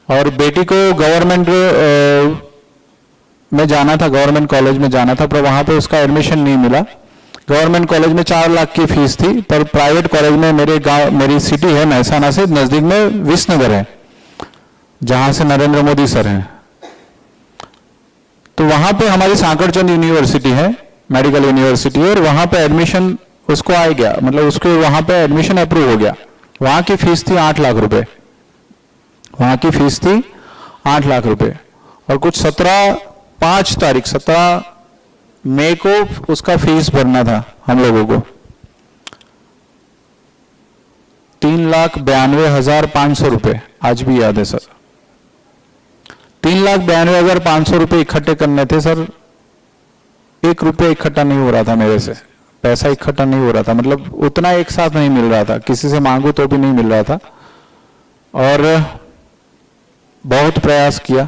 और बेटी को गवर्नमेंट में जाना था, गवर्नमेंट कॉलेज में जाना था, पर वहां पे उसका एडमिशन नहीं मिला। गवर्नमेंट कॉलेज में 4 लाख की फीस थी, पर प्राइवेट कॉलेज में मेरे गांव, मेरी सिटी है महसाना से नजदीक में विसनगर है, जहां से नरेंद्र मोदी सर हैं। तो वहां पे हमारी सांकरचंद यूनिवर्सिटी है, मेडिकल यूनिवर्सिटी है, और वहां पे एडमिशन उसको आ गया, मतलब उसको वहां पे एडमिशन अप्रूव हो गया। वहां की फीस थी 8 लाख रुपए, वहां की फीस थी 8 लाख रुपए। और कुछ 17 मई को उसका फीस भरना था हम लोगों को। 3,92,500 रुपए, आज भी याद है सर। 3,92,500 रुपए इकट्ठे करने थे सर। 1 रुपया इकट्ठा नहीं हो रहा था मेरे से, पैसा इकट्ठा नहीं हो रहा था, मतलब उतना एक साथ नहीं मिल रहा था, किसी से मांगू तो भी नहीं मिल रहा था। और बहुत प्रयास किया।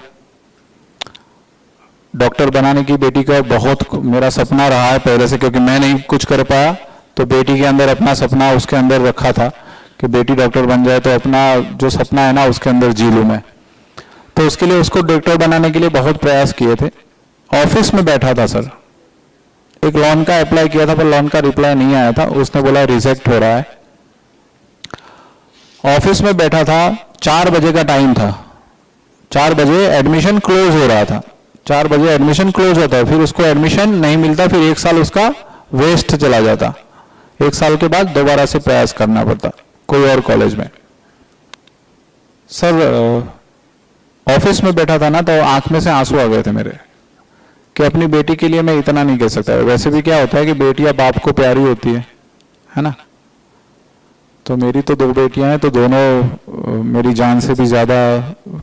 डॉक्टर बनाने की बेटी का बहुत मेरा सपना रहा है पहले से, क्योंकि मैं नहीं कुछ कर पाया तो बेटी के अंदर अपना सपना उसके अंदर रखा था कि बेटी डॉक्टर बन जाए तो अपना जो सपना है ना उसके अंदर जी लूं मैं। तो उसके लिए उसको डॉक्टर बनाने के लिए बहुत प्रयास किए थे। ऑफिस में बैठा था सर, एक लोन का अप्लाई किया था पर लोन का रिप्लाई नहीं आया था, उसने बोला रिजेक्ट हो रहा है। ऑफिस में बैठा था, 4 बजे का टाइम था, 4 बजे एडमिशन क्लोज हो रहा था, 4 बजे एडमिशन क्लोज होता है, फिर उसको एडमिशन नहीं मिलता, फिर 1 साल उसका वेस्ट चला जाता। 1 साल के बाद दोबारा से प्रयास करना पड़ता कोई और कॉलेज में। सर ऑफिस में बैठा था ना, तो आंख में से आंसू आ गए थे मेरे कि अपनी बेटी के लिए मैं इतना नहीं कह सकता। वैसे भी क्या होता है कि बेटियां बाप को प्यारी होती है ना। तो मेरी तो 2 बेटियां हैं, तो दोनों मेरी जान से भी ज्यादा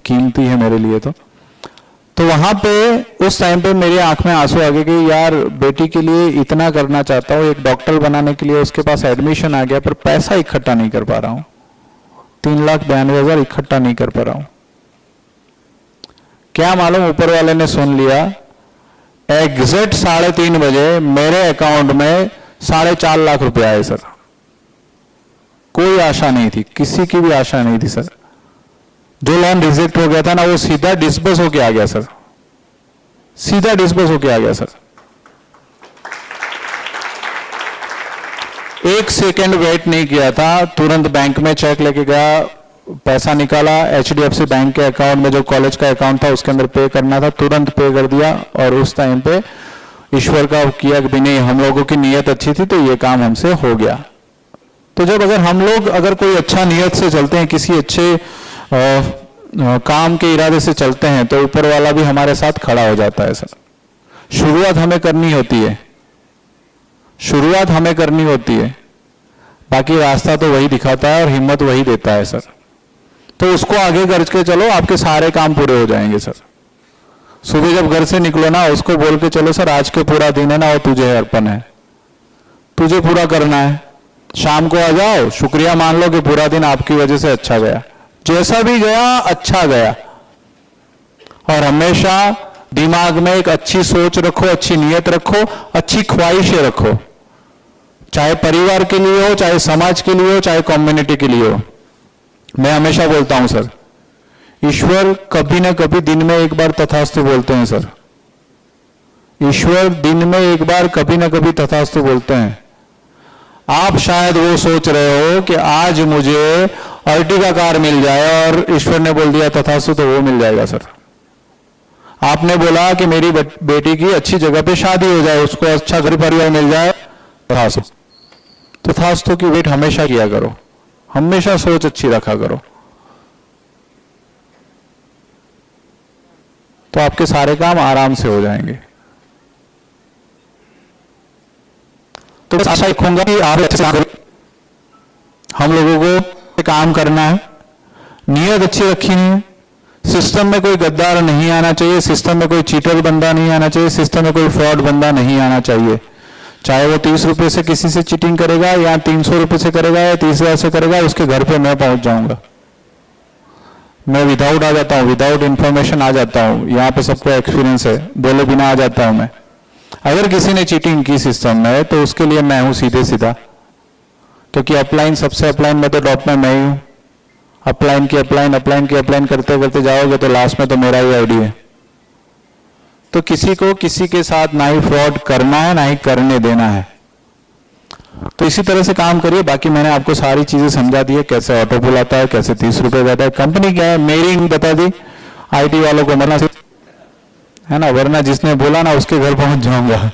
कीमती है मेरे लिए। तो वहां पे उस टाइम पे मेरी आंख में आंसू आ गए कि यार बेटी के लिए इतना करना चाहता हूँ, एक डॉक्टर बनाने के लिए उसके पास एडमिशन आ गया, पर पैसा इकट्ठा नहीं कर पा रहा हूँ, 3,92,000 इकट्ठा नहीं कर पा रहा हूँ। क्या मालूम ऊपर वाले ने सुन लिया, एग्जैक्ट 3:30 बजे मेरे अकाउंट में 4.5 लाख रुपए आए सर। कोई आशा नहीं थी, किसी की भी आशा नहीं थी सर। जो लोन रिजेक्ट हो गया था ना, वो सीधा डिस्बर्स होके आ गया सर, सीधा डिस्बर्स होके आ गया सर। एक सेकंड वेट नहीं किया था, तुरंत बैंक में चेक लेके गया, पैसा निकाला, एचडीएफसी बैंक के अकाउंट में जो कॉलेज का अकाउंट था उसके अंदर पे करना था, तुरंत पे कर दिया। और उस टाइम पे ईश्वर का किया कि नहीं, हम लोगों की नीयत अच्छी थी तो ये काम हमसे हो गया। तो जब अगर हम लोग अगर कोई अच्छा नीयत से चलते हैं, किसी अच्छे काम के इरादे से चलते हैं, तो ऊपर वाला भी हमारे साथ खड़ा हो जाता है सर। शुरुआत हमें करनी होती है, शुरुआत हमें करनी होती है, बाकी रास्ता तो वही दिखाता है और हिम्मत वही देता है सर। तो उसको आगे करके चलो, आपके सारे काम पूरे हो जाएंगे सर। सुबह जब घर से निकलो ना, उसको बोल के चलो सर आज के पूरा दिन है ना वो तुझे अर्पण है, तुझे पूरा करना है। शाम को आ जाओ, शुक्रिया मान लो कि पूरा दिन आपकी वजह से अच्छा गया, जैसा भी गया अच्छा गया। और हमेशा दिमाग में एक अच्छी सोच रखो, अच्छी नीयत रखो, अच्छी ख्वाहिशें रखो, चाहे परिवार के लिए हो, चाहे समाज के लिए हो, चाहे कम्युनिटी के लिए हो। मैं हमेशा बोलता हूं सर, ईश्वर कभी ना कभी दिन में एक बार तथास्तु बोलते हैं सर। ईश्वर दिन में एक बार कभी ना कभी तथास्तु बोलते हैं। आप शायद वो सोच रहे हो कि आज मुझे अर्टिगा कार मिल जाए और ईश्वर ने बोल दिया तथास्तु, तो वो मिल जाएगा सर। आपने बोला कि मेरी बेटी की अच्छी जगह पे शादी हो जाए, उसको अच्छा घर परिवार मिल जाए, तथास्तु। तथास्तु की वेट हमेशा किया करो, हमेशा सोच अच्छी रखा करो, तो आपके सारे काम आराम से हो जाएंगे। तो बस आशा रखूंगा कि आप अच्छे से काम करें। हम लोगों को काम करना है, नीयत अच्छी रखनी है। सिस्टम में कोई गद्दार नहीं आना चाहिए, सिस्टम में कोई चीटर बंदा नहीं आना चाहिए, सिस्टम में कोई फ्रॉड बंदा नहीं आना चाहिए। चाहे वो 30 रुपए से किसी से चीटिंग करेगा या 300 रुपए से करेगा या 30,000 से करेगा, उसके घर पे मैं पहुंच जाऊंगा। मैं विदाउट आ जाता हूं, विदाउट इंफॉर्मेशन आ जाता हूं। यहाँ पे सबको एक्सपीरियंस है, बोले बिना आ जाता हूं मैं। अगर किसी ने चीटिंग की सिस्टम में, तो उसके लिए मैं हूं सीधे सीधा, क्योंकि अपलाइन सबसे अपलाइन में तो टॉप में मैं ही हूं। अपलाइन की अपलाइन करते करते जाओगे तो लास्ट में तो मेरा ही आईडी है। तो किसी को किसी के साथ ना ही फ्रॉड करना है, ना ही करने देना है। तो इसी तरह से काम करिए। बाकी मैंने आपको सारी चीजें समझा दी है, कैसे ऑटो पुल आता है, कैसे 30 रुपए जाता है, कंपनी क्या है मेरी बता दी। आईटी वालों को मरना है ना, वरना जिसने बोला ना उसके घर पहुंच जाऊंगा।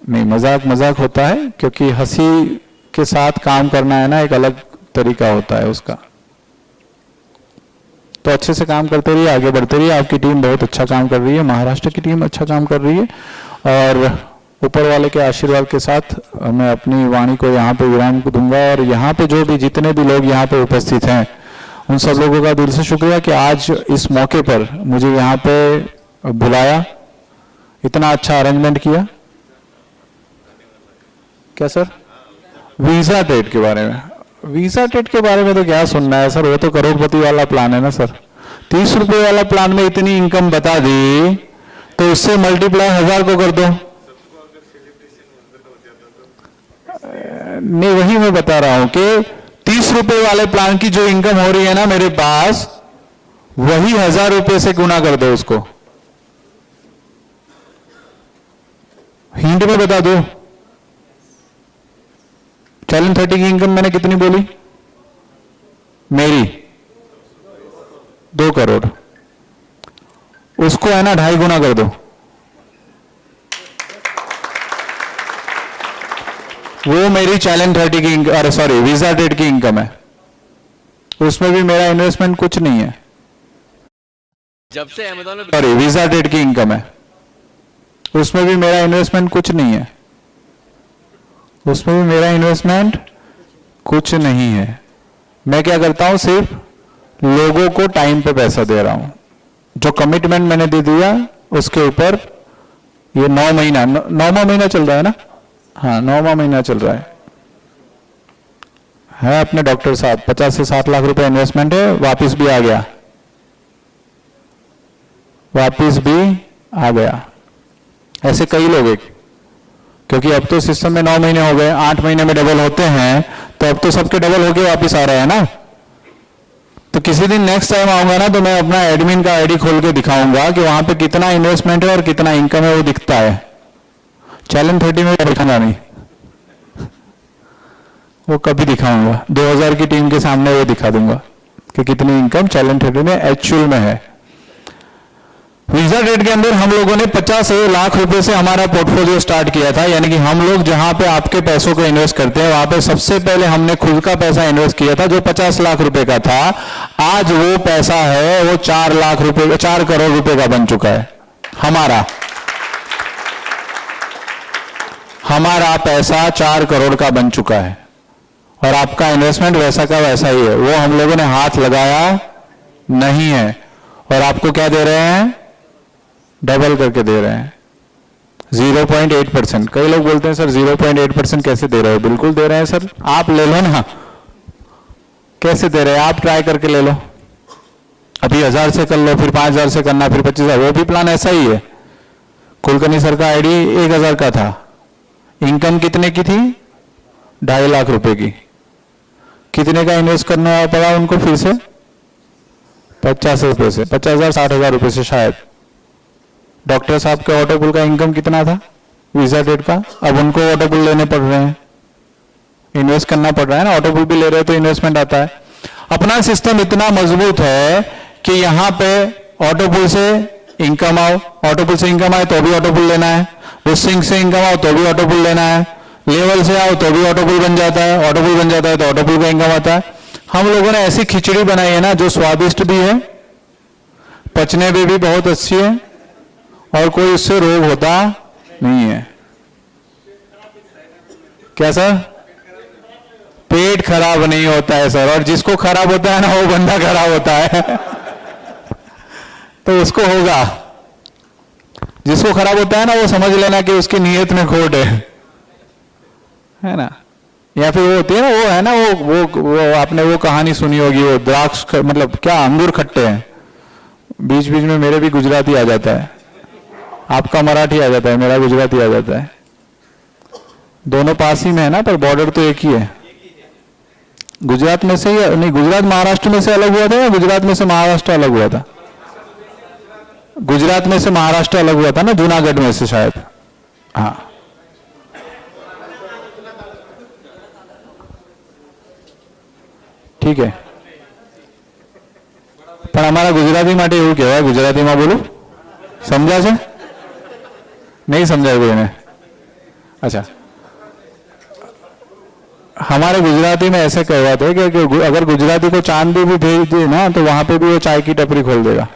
नहीं, मजाक मजाक होता है, क्योंकि हंसी के साथ काम करना है ना, एक अलग तरीका होता है उसका। तो अच्छे से काम करते रहिए, आगे बढ़ते रहिए। आपकी टीम बहुत अच्छा काम कर रही है, महाराष्ट्र की टीम अच्छा काम कर रही है, और ऊपर वाले के आशीर्वाद के साथ मैं अपनी वाणी को यहाँ पे विराम दूंगा। और यहाँ पे जो भी जितने भी लोग यहाँ पे उपस्थित हैं, उन सब लोगों का दिल से शुक्रिया कि आज इस मौके पर मुझे यहाँ पे बुलाया, इतना अच्छा अरेंजमेंट किया। क्या सर? वीजा टेट के बारे में, वीजा टेट के बारे में तो क्या सुनना है सर, वो तो करोड़पति वाला प्लान है ना सर। 30 रुपए वाला प्लान में इतनी इनकम बता दी, तो उससे मल्टीप्लाई 1000 को कर दो। नहीं, वही मैं बता रहा हूं कि 30 रुपए वाले प्लान की जो इनकम हो रही है ना मेरे पास, वही 1000 रुपए से गुना कर दो उसको। हिंट में बता दो, चैलेंज 30 की इनकम मैंने कितनी बोली? मेरी 2 करोड़, उसको है ना 2.5 गुना कर दो। वो मेरी चैलेंज 30 की इनकम, अरे सॉरी वीजा टेट की इनकम है। उसमें भी मेरा इन्वेस्टमेंट कुछ नहीं है। जब से अमेज़न में सॉरी वीजा टेट की इनकम है, उसमें भी मेरा इन्वेस्टमेंट कुछ नहीं है। उसमें भी मेरा इन्वेस्टमेंट कुछ नहीं है। मैं क्या करता हूं, सिर्फ लोगों को टाइम पे पैसा दे रहा हूं। जो कमिटमेंट मैंने दे दिया उसके ऊपर ये 9 महीना, 9वां महीना चल रहा है ना, हाँ 9वां महीना चल रहा है अपने डॉक्टर साहब। 50 से 7 लाख रुपए इन्वेस्टमेंट है, वापिस भी आ गया, वापिस भी आ गया। ऐसे कई लोग हैं, क्योंकि अब तो सिस्टम में 9 महीने हो गए, 8 महीने में डबल होते हैं, तो अब तो सबके डबल होके वापिस आ रहे हैं ना। तो किसी दिन नेक्स्ट टाइम आऊंगा ना, तो मैं अपना एडमिन का आईडी खोल के दिखाऊंगा कि वहां पे कितना इन्वेस्टमेंट है और कितना इनकम है, वो दिखता है। चैलेंज 30 में दिखाना नहीं, वो कभी दिखाऊंगा, 2000 की टीम के सामने वो दिखा दूंगा कि कितनी इनकम चैलेंज थ्योरी में एक्चुअल में है। वीजा ट्रेड के अंदर हम लोगों ने 50 लाख रुपए से हमारा पोर्टफोलियो स्टार्ट किया था, यानी कि हम लोग जहां पे आपके पैसों को इन्वेस्ट करते हैं वहां पे सबसे पहले हमने खुद का पैसा इन्वेस्ट किया था जो 50 लाख रुपए का था। आज वो पैसा है वो 4 लाख रुपए, 4 करोड़ रुपए का बन चुका है। हमारा पैसा 4 करोड़ का बन चुका है और आपका इन्वेस्टमेंट वैसा का वैसा ही है। वो हम लोगों ने हाथ लगाया नहीं है और आपको क्या दे रहे हैं, डबल करके दे रहे हैं 0.8%। कई लोग बोलते हैं सर 0.8% कैसे दे रहे हो? बिल्कुल दे रहे हैं सर, आप ले लो ना। कैसे दे रहे हैं आप ट्राई करके ले लो। अभी 1000 से कर लो, फिर 5000 से करना, फिर 25,000। वो भी प्लान ऐसा ही है। कुलकर्णी सर का आईडी 1000 का था, इनकम कितने की थी? 2.5 लाख रुपए की। कितने का इन्वेस्ट करना पड़ा उनको? फिर से 50 रुपए से, 50,000 60,000 रुपए से शायद। डॉक्टर साहब के ऑटोपुल का इनकम कितना था वीजा ट्रेड का? अब उनको ऑटोपुल लेने पड़ रहे हैं, इन्वेस्ट करना पड़ रहा है ना। ऑटोपुल भी ले रहे हो तो इन्वेस्टमेंट आता है। अपना सिस्टम इतना मजबूत है कि यहां पे ऑटोपुल से इनकम आओ, ऑटोपुल से इनकम आए तो भी ऑटोपुल लेना है, बुस्टिंग से इनकम आओ तो भी ऑटोपुल लेना है, लेवल से आओ तो भी ऑटोपुल बन जाता है, ऑटोपुल बन जाता है तो ऑटोपुल का इनकम आता है। हम लोगों ने ऐसी खिचड़ी बनाई है ना जो स्वादिष्ट भी है, पचने में भी बहुत अच्छी है और कोई उससे रोग होता नहीं है। क्या सर? पेट खराब नहीं होता है सर, और जिसको खराब होता है ना वो बंदा खराब होता है तो उसको होगा। जिसको खराब होता है ना वो समझ लेना कि उसकी नीयत में खोट है ना। या फिर वो होती है ना, वो है ना, वो आपने वो कहानी सुनी होगी, वो द्राक्ष मतलब क्या अंगूर खट्टे हैं। बीच बीच में मेरे भी गुजराती आ जाता है, आपका मराठी आ जाता है, मेरा गुजराती आ जाता है। दोनों पास ही में है ना, पर बॉर्डर तो एक ही है। गुजरात में से ही नहीं, गुजरात महाराष्ट्र में से अलग हुआ था या गुजरात में से महाराष्ट्र अलग हुआ था? गुजरात में से महाराष्ट्र अलग हुआ था ना, जूनागढ़ में से शायद। हाँ, ठीक है। पर हमारा गुजराती माटे એવું કહેવાય, ગુજરાતીમાં બોલું, समझा છે? नहीं समझा कोई ने? अच्छा, हमारे गुजराती में ऐसे कहवाते हैं कि अगर गुजराती को चांद भी भेज दे ना तो वहां पे भी वो चाय की टपरी खोल देगा।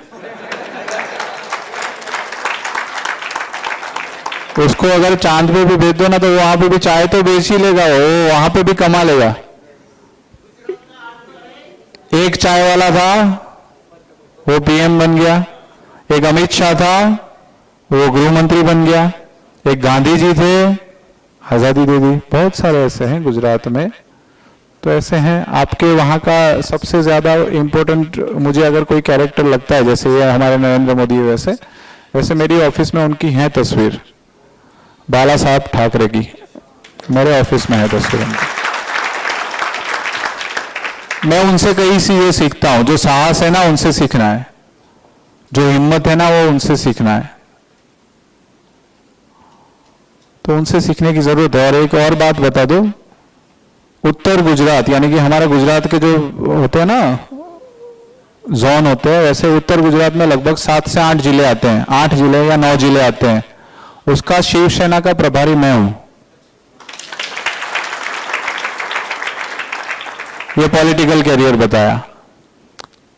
उसको अगर चांद पे भी भेज दो ना तो वहां पे भी चाय तो बेच ही लेगा, वो वहां पे भी कमा लेगा। एक चाय वाला था वो पीएम बन गया, एक अमित शाह था वो गृह मंत्री बन गया, एक गांधी जी थे आजादी दे दी। बहुत सारे ऐसे हैं गुजरात में। तो ऐसे हैं। आपके वहां का सबसे ज्यादा इंपॉर्टेंट मुझे अगर कोई कैरेक्टर लगता है, जैसे ये हमारे नरेंद्र मोदी, वैसे मेरी ऑफिस में उनकी है तस्वीर, बाला साहब ठाकरे की मेरे ऑफिस में है तस्वीर। मैं उनसे कई चीजें सीखता हूं। जो साहस है ना उनसे सीखना है, जो हिम्मत है ना वो उनसे सीखना है। तो उनसे सीखने की जरूरत है। और एक और बात बता दो, उत्तर गुजरात यानी कि हमारा गुजरात के जो होते हैं ना जोन होते हैं, वैसे उत्तर गुजरात में लगभग 7 से 8 जिले आते हैं, 8 जिले या 9 जिले आते हैं। उसका शिवसेना का प्रभारी मैं हूं। ये पॉलिटिकल कैरियर बताया।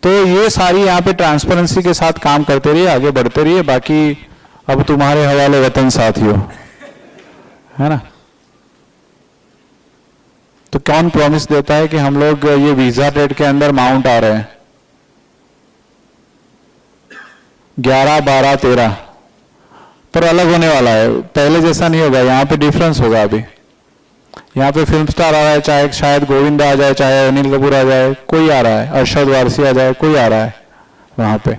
तो ये सारी यहाँ पे ट्रांसपेरेंसी के साथ काम करते रहिए, आगे बढ़ते रहिए। बाकी अब तुम्हारे हवाले वतन साथियों, है ना। तो कौन प्रॉमिस देता है कि हम लोग ये वीजा ट्रेड के अंदर माउंट आ रहे हैं? 11, 12, 13 पर अलग होने वाला है। पहले जैसा नहीं होगा, यहाँ पे डिफरेंस होगा। अभी यहाँ पे फिल्म स्टार आ रहा है, चाहे शायद गोविंदा आ जाए, चाहे अनिल कपूर आ जाए, कोई आ रहा है, अरशद वारसी आ जाए, कोई आ रहा है वहां पे।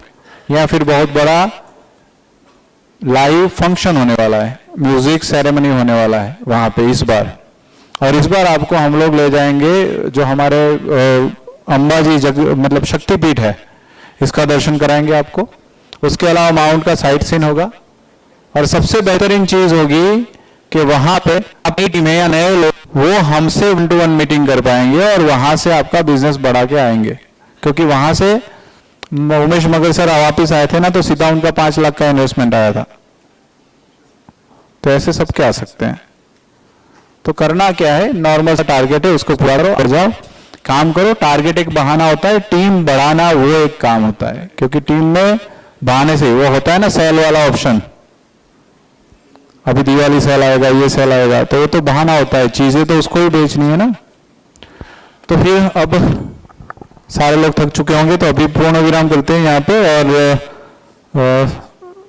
या फिर बहुत बड़ा लाइव फंक्शन होने वाला है, म्यूजिक सेरेमनी होने वाला है वहां पे इस बार। और इस बार आपको हम लोग ले जाएंगे जो हमारे अंबाजी मतलब शक्तिपीठ है, इसका दर्शन कराएंगे आपको। उसके अलावा माउंट का साइट सीन होगा। और सबसे बेहतरीन चीज होगी कि वहां पे अपनी टीमें या नए लोग वो हमसे 1-to-1 मीटिंग कर पाएंगे और वहां से आपका बिजनेस बढ़ा के आएंगे। क्योंकि वहां से उमेश मगर सर वापिस आए थे ना, तो सीधा उनका 5 लाख का इन्वेस्टमेंट आया था। तो ऐसे सबके आ सकते हैं। तो करना क्या है, नॉर्मल सा टारगेट है, उसको पूरा करो और जाओ, काम करो। टारगेट एक बहाना होता है, टीम बढ़ाना वो एक काम होता है। क्योंकि टीम में बहाने से वो होता है ना सेल वाला ऑप्शन, अभी दिवाली सेल आएगा, ये सेल आएगा, तो वो तो बहाना होता है, चीजें तो उसको ही बेचनी है ना। तो फिर अब सारे लोग थक चुके होंगे, तो अभी पूर्ण विराम करते हैं यहाँ पे। और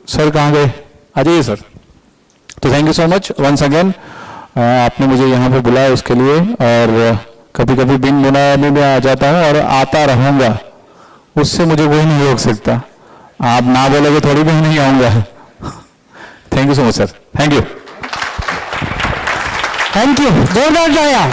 सर कहाँ गए? आ जाइए सर। तो thank you so much once again, आपने मुझे यहाँ पे बुलाया उसके लिए। और कभी कभी बिन बुलाए में भी आ जाता हूँ और आता रहूंगा, उससे मुझे कोई नहीं रोक सकता। आप ना बोलोगे थोड़ी भी नहीं आऊंगा। Thank you so much sir, thank you. Thank you, जोरदार तालियां।